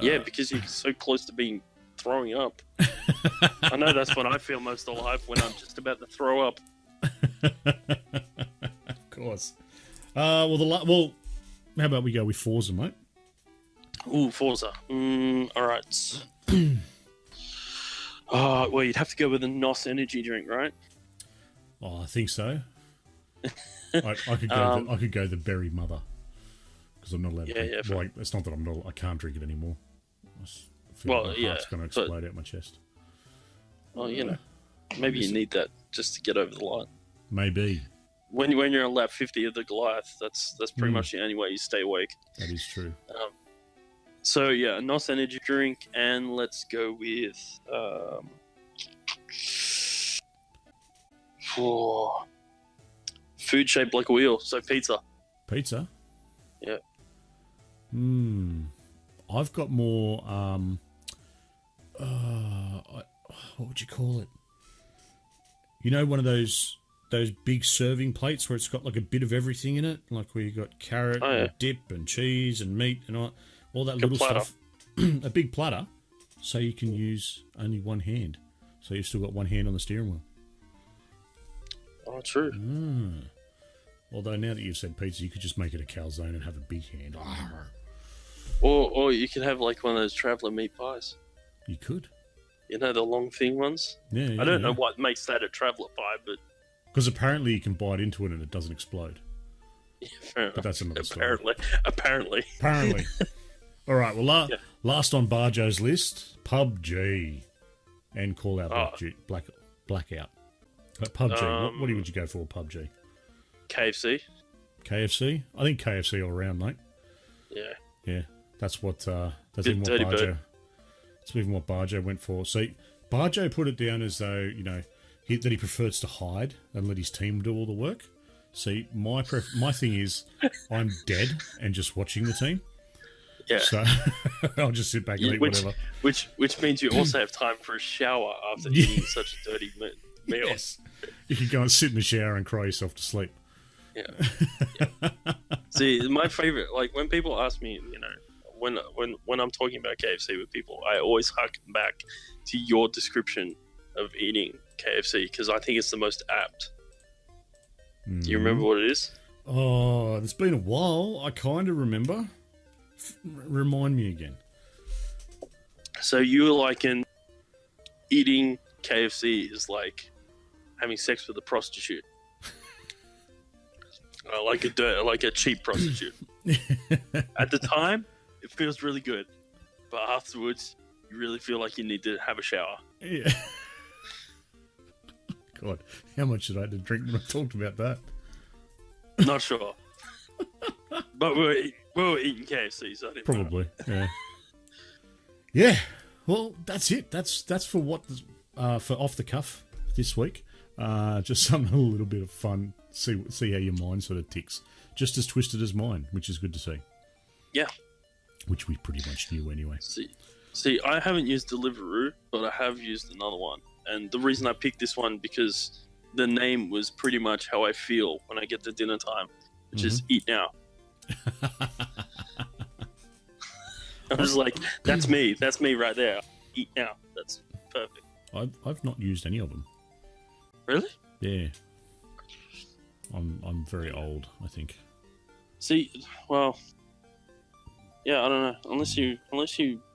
Yeah, because you're so close to being throwing up. I know that's when I feel most alive, when I'm just about to throw up. Of course. Well, how about we go with Forza, mate? Ooh, Forza. All right. Well, you'd have to go with a NOS energy drink, right? Oh, I think so. I could go the Berry Mother, because I'm not allowed to. Yeah. Well, it's not that I can't drink it anymore. I feel like my heart's going to explode out my chest. Well, maybe you need that just to get over the line. Maybe. When you're on lap 50 of the Goliath, that's pretty much the only way you stay awake. That is true. So yeah, a NOS energy drink, and let's go with food shaped like a wheel. So pizza. Pizza. Yeah. I've got more. What would you call it? You know, one of those big serving plates where it's got like a bit of everything in it, like where you got carrot and dip and cheese and meat and all that little stuff. A big platter, so you can use only one hand. So you've still got one hand on the steering wheel. Oh, true. Although now that you've said pizza, you could just make it a calzone and have a big hand. Or you could have like one of those traveller meat pies. You could. You know, the long thin ones? Yeah. I don't know what makes that a traveller pie, but... Because apparently you can bite into it and it doesn't explode. Yeah, fair enough. But that's another story. Apparently. All right, well, last on Barjo's list, PUBG. And call out Blackout. PUBG, what would you go for, PUBG? KFC. KFC? I think KFC all around, mate. Yeah. Yeah, that's even what Barjo went for. See, Barjo put it down as though, that he prefers to hide and let his team do all the work. See, my thing is, I'm dead and just watching the team. Yeah. So I'll just sit back and eat whatever. Which means you also have time for a shower after eating such a dirty meal. Yes. You can go and sit in the shower and cry yourself to sleep. Yeah. See, my favorite, like when people ask me, when I'm talking about KFC with people, I always harken back to your description of eating KFC because I think it's the most apt. Do you remember what it is? Oh, it's been a while. I kind of remember. Remind me again. So you liken eating KFC is like having sex with a prostitute. Like a cheap prostitute. At the time, it feels really good, but afterwards, you really feel like you need to have a shower. Yeah. God, how much did I have to drink when I talked about that? Not sure, but we were eating KFC, so I didn't probably. Yeah. Yeah. Well, that's it. That's for what for off the cuff this week. Just something a little bit of fun. See how your mind sort of ticks. Just as twisted as mine, which is good to see. Yeah. Which we pretty much knew anyway. See, I haven't used Deliveroo, but I have used another one. And the reason I picked this one because the name was pretty much how I feel when I get to dinner time, which is eat now. I was like, that's me. That's me right there. Eat now. That's perfect. I've not used any of them. Really? Yeah. I'm very old, I think. See, well, yeah, I don't know. Unless you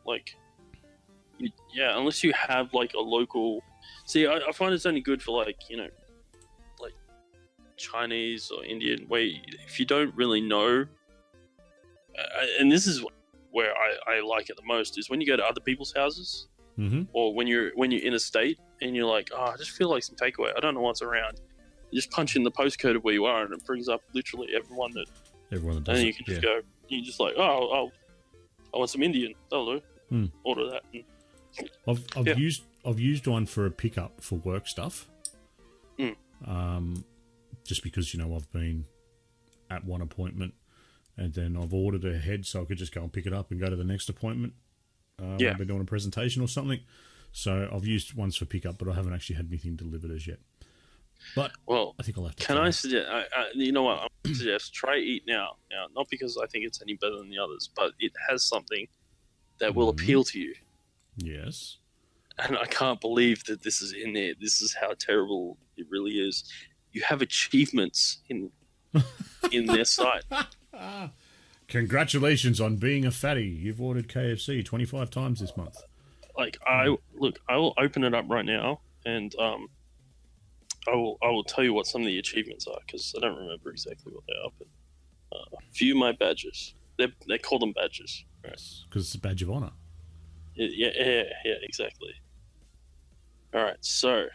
like, unless you have like a local. See, I find it's only good for like like Chinese or Indian. Where if you don't really know, and this is where I like it the most is when you go to other people's houses, or when you're in a state and you're like, I just feel like some takeaway. I don't know what's around. You just punch in the postcode of where you are, and it brings up literally everyone that does. And then you can just go. You just like, I want some Indian. That'll do. Order that. I've used one for a pickup for work stuff. Just because I've been at one appointment, and then I've ordered ahead so I could just go and pick it up and go to the next appointment. I've been doing a presentation or something. So I've used ones for pickup, but I haven't actually had anything delivered as yet. But I think I'll have to. Can I suggest? You know what? suggest try Eat Now. Now, not because I think it's any better than the others, but it has something that will appeal to you. Yes. And I can't believe that this is in there. This is how terrible it really is. You have achievements in their site. Congratulations on being a fatty. You've ordered KFC 25 times this month. Like I will open it up right now, and I will tell you what some of the achievements are, because I don't remember exactly what they are. But view my badges. They call them badges. Right? Because it's a badge of honor. Yeah, exactly. All right, so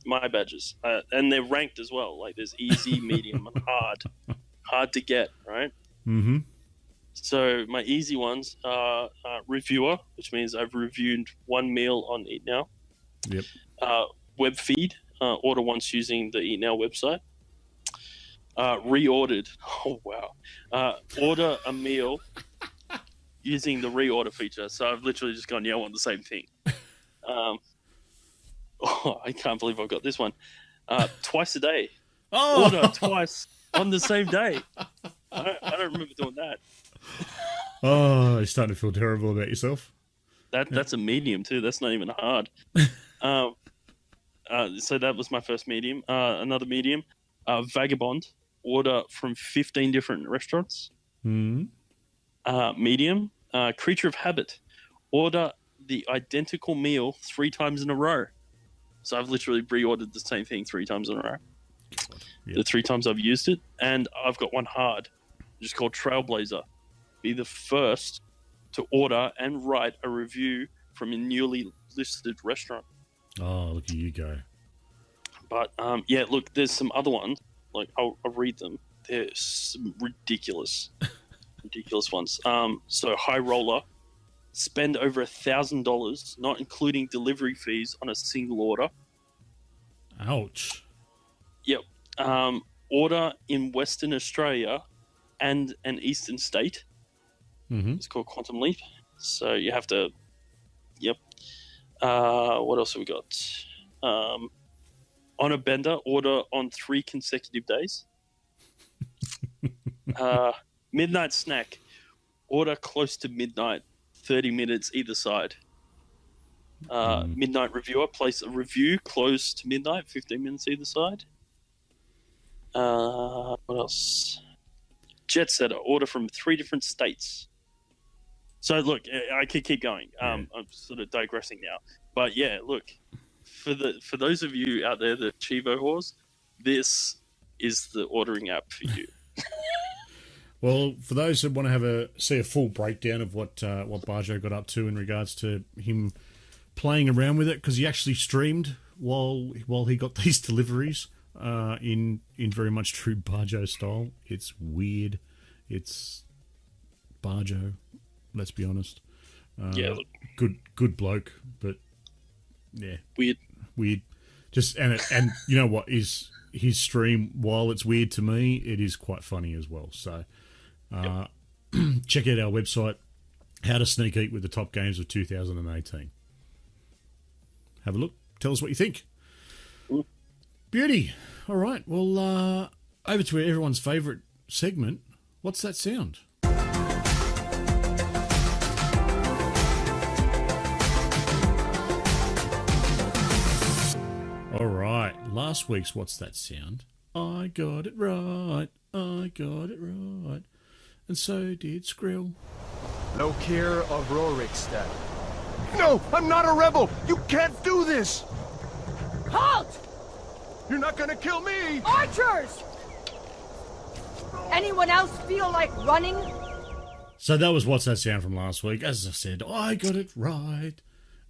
my badges, and they're ranked as well. Like there's easy, medium, and hard to get. Right. Mm-hmm. So my easy ones are reviewer, which means I've reviewed one meal on Eat Now. Yep. Web feed, order once using the Eat Now website. Reordered. Oh wow. Order a meal using the reorder feature. So I've literally just gone, I want the same thing. I can't believe I've got this one. Twice a day. Oh! Order twice on the same day. I don't remember doing that. Oh, you're starting to feel terrible about yourself. That's a medium too. That's not even hard. So that was my first medium. Another medium, Vagabond. Order from 15 different restaurants. Mm-hmm. Medium, Creature of Habit. Order the identical meal 3 times in a row. So I've literally reordered the same thing 3 times in a row. Yep. The 3 times I've used it. And I've got one hard, which is called Trailblazer. Be the first to order and write a review from a newly listed restaurant. Oh, look at you go. But, yeah, look, there's some other ones. Like, I'll read them. They're some ridiculous ones. So, High Roller. Spend over $1,000, not including delivery fees, on a single order. Ouch. Yep. Order in Western Australia and an Eastern state. Mm-hmm. It's called Quantum Leap. So you have to... Yep. What else have we got? On a bender, order on 3 consecutive days. Midnight snack. Order close to midnight. 30 minutes either side. Midnight reviewer, place a review close to midnight, 15 minutes either side. What else? Jet setter, order from 3 different states. So look, I could keep going. I'm sort of digressing now, but yeah, look, for those of you out there that Chivo whores, this is the ordering app for you. Well, for those that want to see a full breakdown of what Barjo got up to in regards to him playing around with it, because he actually streamed while he got these deliveries in very much true Barjo style. It's weird. It's Barjo. Let's be honest. Yeah, look. Good bloke, but yeah, weird. Just and you know what is his stream? While it's weird to me, it is quite funny as well. So. Check out our website, How to Sneak Eat with the Top Games of 2018. Have a look. Tell us what you think. Beauty. All right. Well, over to everyone's favourite segment. What's that sound? All right. Last week's What's That Sound? I got it right. I got it right. And so did Skrill. Lokir of Rorikstead. No, I'm not a rebel! You can't do this! Halt! You're not gonna kill me! Archers! Anyone else feel like running? So that was What's That Sound from last week. As I said, I got it right.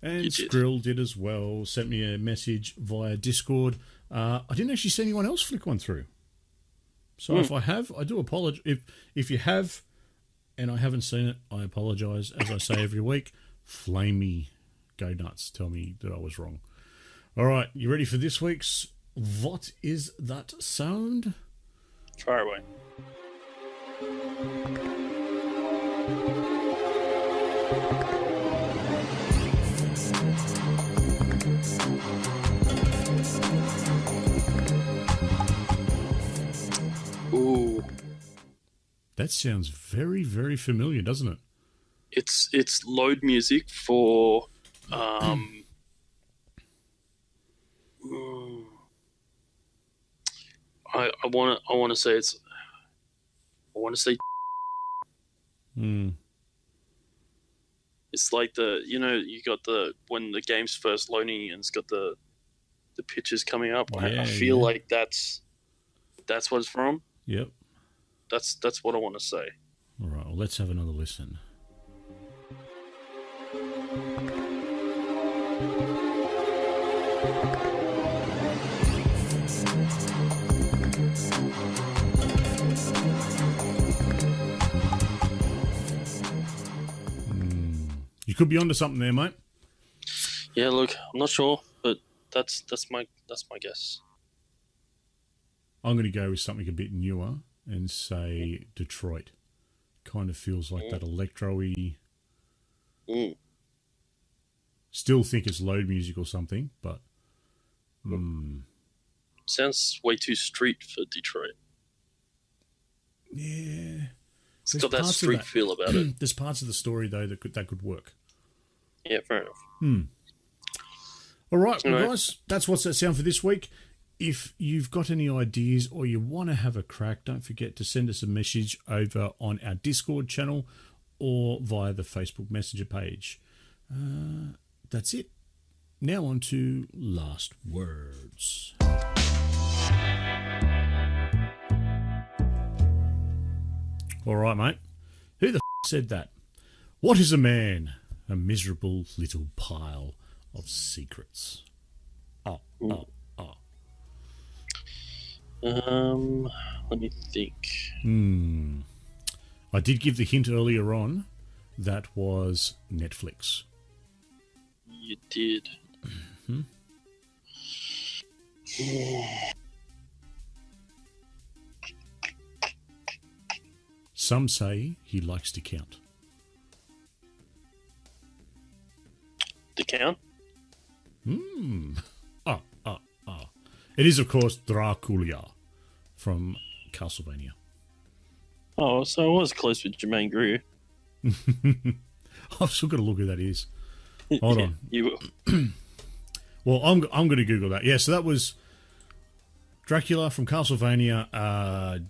And Skrill did as well. Sent me a message via Discord. I didn't actually see anyone else flick one through. So if I have, I do apologise. If you have, and I haven't seen it, I apologise. As I say every week, flame me, go nuts, tell me that I was wrong. All right, you ready for this week's What Is That Sound? Fire away. That sounds very, very familiar, doesn't it? It's load music for I want to say it's like you got when the game's first loading and it's got the pictures coming up. I feel like that's what it's from. Yep. That's what I want to say. All right, well, let's have another listen. You could be onto something there, mate. Yeah, look, I'm not sure, but that's my guess. I'm going to go with something a bit newer and say Detroit. Kind of feels like that electro-y. Still think it's load music or something, but sounds way too street for Detroit. Yeah, it's got that street feel about it. There's parts of the story though that could work. Yeah, fair enough. All right, well, guys, that's What's That Sound for this week. If you've got any ideas or you want to have a crack, don't forget to send us a message over on our Discord channel or via the Facebook Messenger page. That's it. Now on to last words. All right, mate. Who the said that? What is a man? A miserable little pile of secrets. Let me think. I did give the hint earlier on. That was Netflix. You did. Some say he likes to count. To count? It is, of course, Dracula from Castlevania. Oh, so I was close with Jermaine Greer. I've still got to look who that is. Hold on. You will. Well, I'm going to Google that. Yeah, so that was Dracula from Castlevania.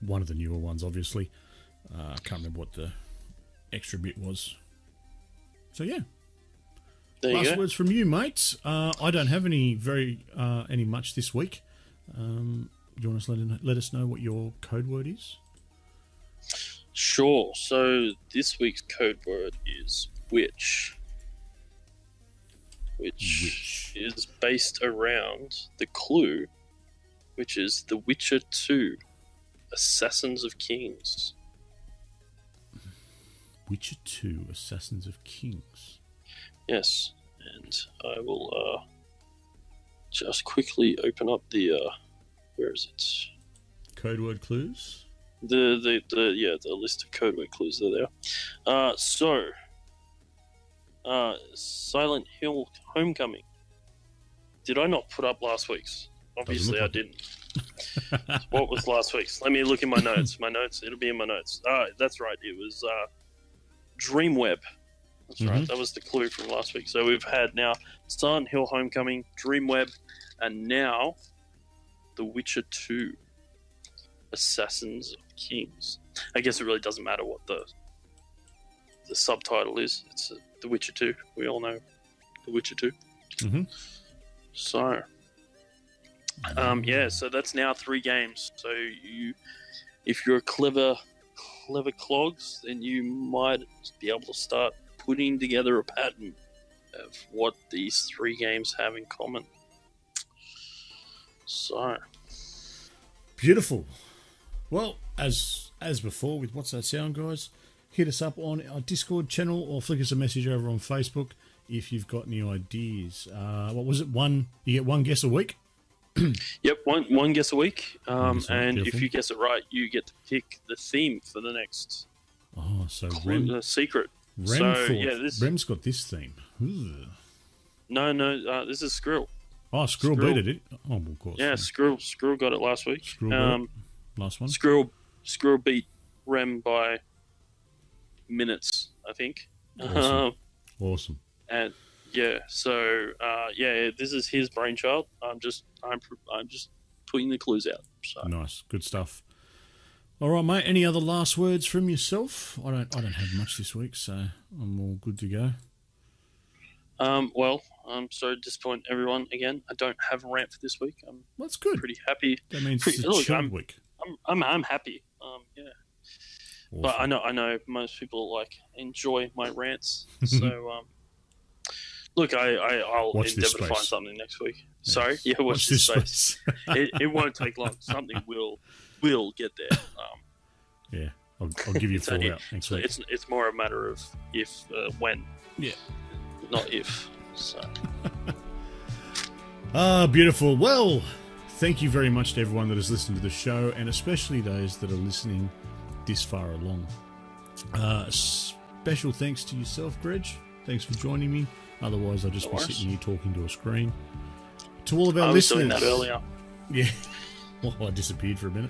One of the newer ones, obviously. I can't remember what the extra bit was. So, yeah. Last words from you, mates. I don't have any much this week. Do you want to let us know what your code word is? Sure. So this week's code word is witch, which is based around the clue, which is The Witcher 2, Assassins of Kings. Witcher 2, Assassins of Kings. Yes, and I will just quickly open up the where is it? Code word clues. The list of code word clues are there. Silent Hill Homecoming. Did I not put up last week's? Obviously, I didn't. What was last week's? Let me look in my notes. It'll be in my notes. That's right. It was Dreamweb. That's right. That was the clue from last week. So we've had now Silent Hill Homecoming, Dreamweb, and now The Witcher 2, Assassins of Kings. I guess it really doesn't matter what the subtitle is. It's The Witcher 2. We all know The Witcher 2. So, so that's now 3 games. So if you're a clever clogs, then you might be able to start putting together a pattern of what these 3 games have in common. So beautiful. Well, as before with What's That Sound, guys, hit us up on our Discord channel or flick us a message over on Facebook if you've got any ideas. What was it? You get one guess a week? Yep, one guess a week. And if you guess it right, you get to pick the theme for the next secret. Rem's got this theme. Ooh. No, this is Skrill. Oh, Skrill beat it. Oh, well, of course. Yeah, Skrill got it last week. Skrill got it. Last one. Skrill beat Rem by minutes, I think. Awesome. And yeah, so this is his brainchild. I'm just putting the clues out. So. Nice, good stuff. All right, mate. Any other last words from yourself? I don't have much this week, so I'm all good to go. Well, I'm sorry to disappoint everyone again. I don't have a rant for this week. That's good. Pretty happy. That means it's a chill week. I'm happy. Yeah. Awesome. But I know most people enjoy my rants. So look, I'll watch endeavour to find something next week. Yes. Sorry, yeah, watch this space. It won't take long. Something will get there. Yeah, I'll give you a call out next week. It's more a matter of if, when. Yeah, not if. So. Beautiful. Well, thank you very much to everyone that has listened to the show, and especially those that are listening this far along. Special thanks to yourself, Greg. Thanks for joining me. Otherwise, I'll just be sitting here talking to a screen. To all of our listeners. I was doing that earlier. Yeah. Well, I disappeared for a minute.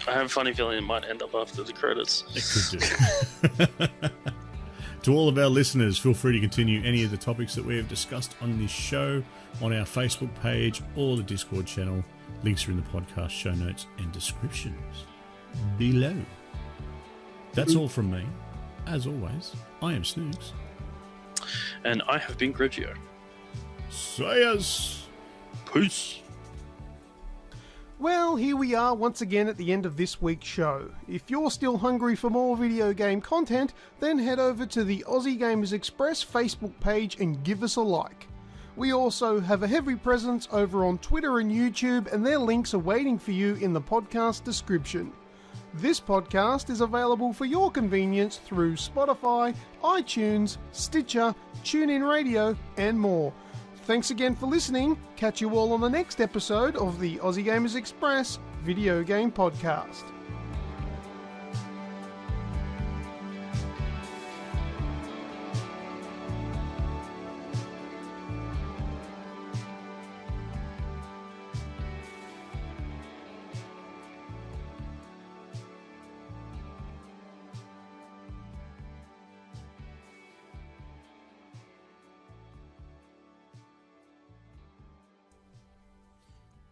I have a funny feeling it might end up after the credits. It could do. To all of our listeners, feel free to continue any of the topics that we have discussed on this show on our Facebook page or the Discord channel. Links are in the podcast show notes and descriptions below. That's all from me. As always, I am Snoogs. And I have been Grejio. Sayers. Peace. Well, here we are once again at the end of this week's show. If you're still hungry for more video game content, then head over to the Aussie Gamers Express Facebook page and give us a like. We also have a heavy presence over on Twitter and YouTube, and their links are waiting for you in the podcast description. This podcast is available for your convenience through Spotify, iTunes, Stitcher, TuneIn Radio, and more. Thanks again for listening. Catch you all on the next episode of the Aussie Gamers Express Video Game Podcast.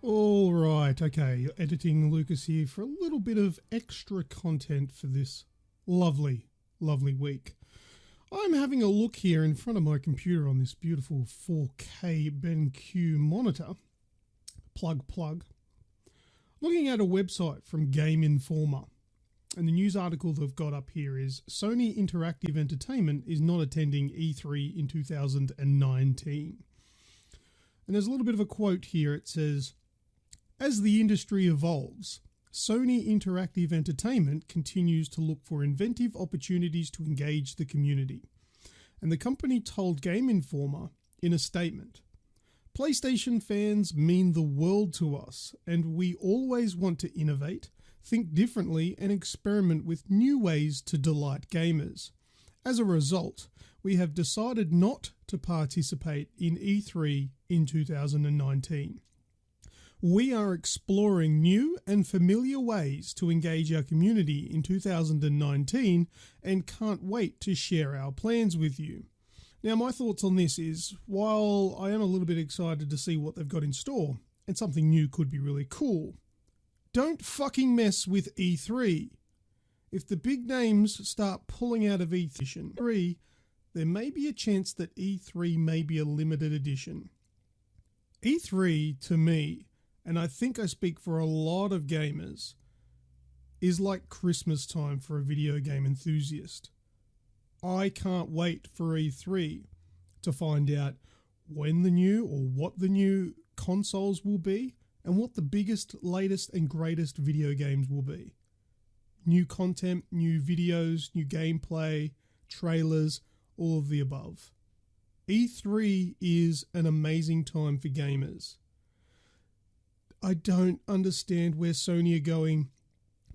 All right, okay, editing Lucas here for a little bit of extra content for this lovely, lovely week. I'm having a look here in front of my computer on this beautiful 4K BenQ monitor. Plug. Looking at a website from Game Informer. And the news article they've got up here is Sony Interactive Entertainment is not attending E3 in 2019. And there's a little bit of a quote here. It says, as the industry evolves, Sony Interactive Entertainment continues to look for inventive opportunities to engage the community. And the company told Game Informer in a statement, PlayStation fans mean the world to us, and we always want to innovate, think differently, and experiment with new ways to delight gamers. As a result, we have decided not to participate in E3 in 2019. We are exploring new and familiar ways to engage our community in 2019 and can't wait to share our plans with you. Now, my thoughts on this is, while I am a little bit excited to see what they've got in store, and something new could be really cool, don't fucking mess with E3. If the big names start pulling out of E3, there may be a chance that E3 may be a limited edition. E3, to me, and I think I speak for a lot of gamers, is like Christmas time for a video game enthusiast. I can't wait for E3 to find out when the new or what the new consoles will be and what the biggest, latest and greatest video games will be. New content, new videos, new gameplay, trailers, all of the above. E3 is an amazing time for gamers. I don't understand where Sony are going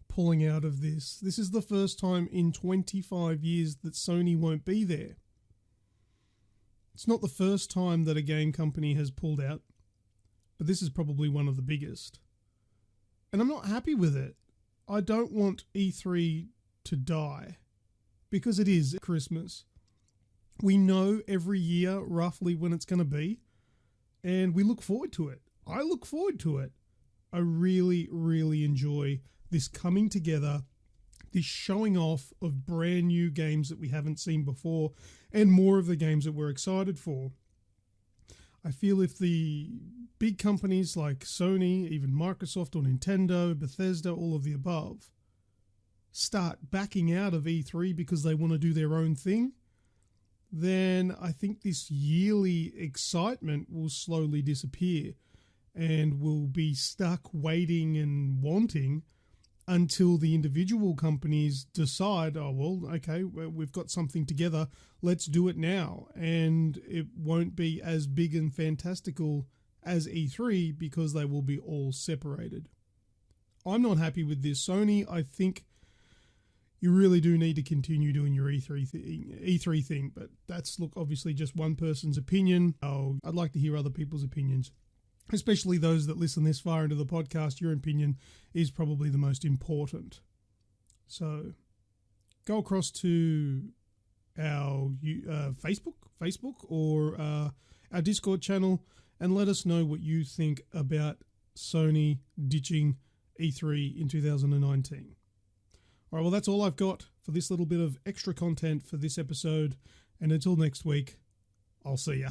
pulling out of this. This is the first time in 25 years that Sony won't be there. It's not the first time that a game company has pulled out, but this is probably one of the biggest. And I'm not happy with it. I don't want E3 to die, because it is Christmas. We know every year roughly when it's going to be, and we look forward to it. I look forward to it. I really, really enjoy this coming together, this showing off of brand new games that we haven't seen before, and more of the games that we're excited for. I feel if the big companies like Sony, even Microsoft or Nintendo, Bethesda, all of the above, start backing out of E3 because they want to do their own thing, then I think this yearly excitement will slowly disappear, and we'll be stuck waiting and wanting until the individual companies decide, oh, well, okay, we've got something together, let's do it now. And it won't be as big and fantastical as E3 because they will be all separated. I'm not happy with this. Sony, I think you really do need to continue doing your E3 thing, but that's, look, obviously just one person's opinion. I'd like to hear other people's opinions, especially those that listen this far into the podcast. Your opinion is probably the most important. So go across to our Facebook or our Discord channel and let us know what you think about Sony ditching E3 in 2019. All right, well, that's all I've got for this little bit of extra content for this episode. And until next week, I'll see ya.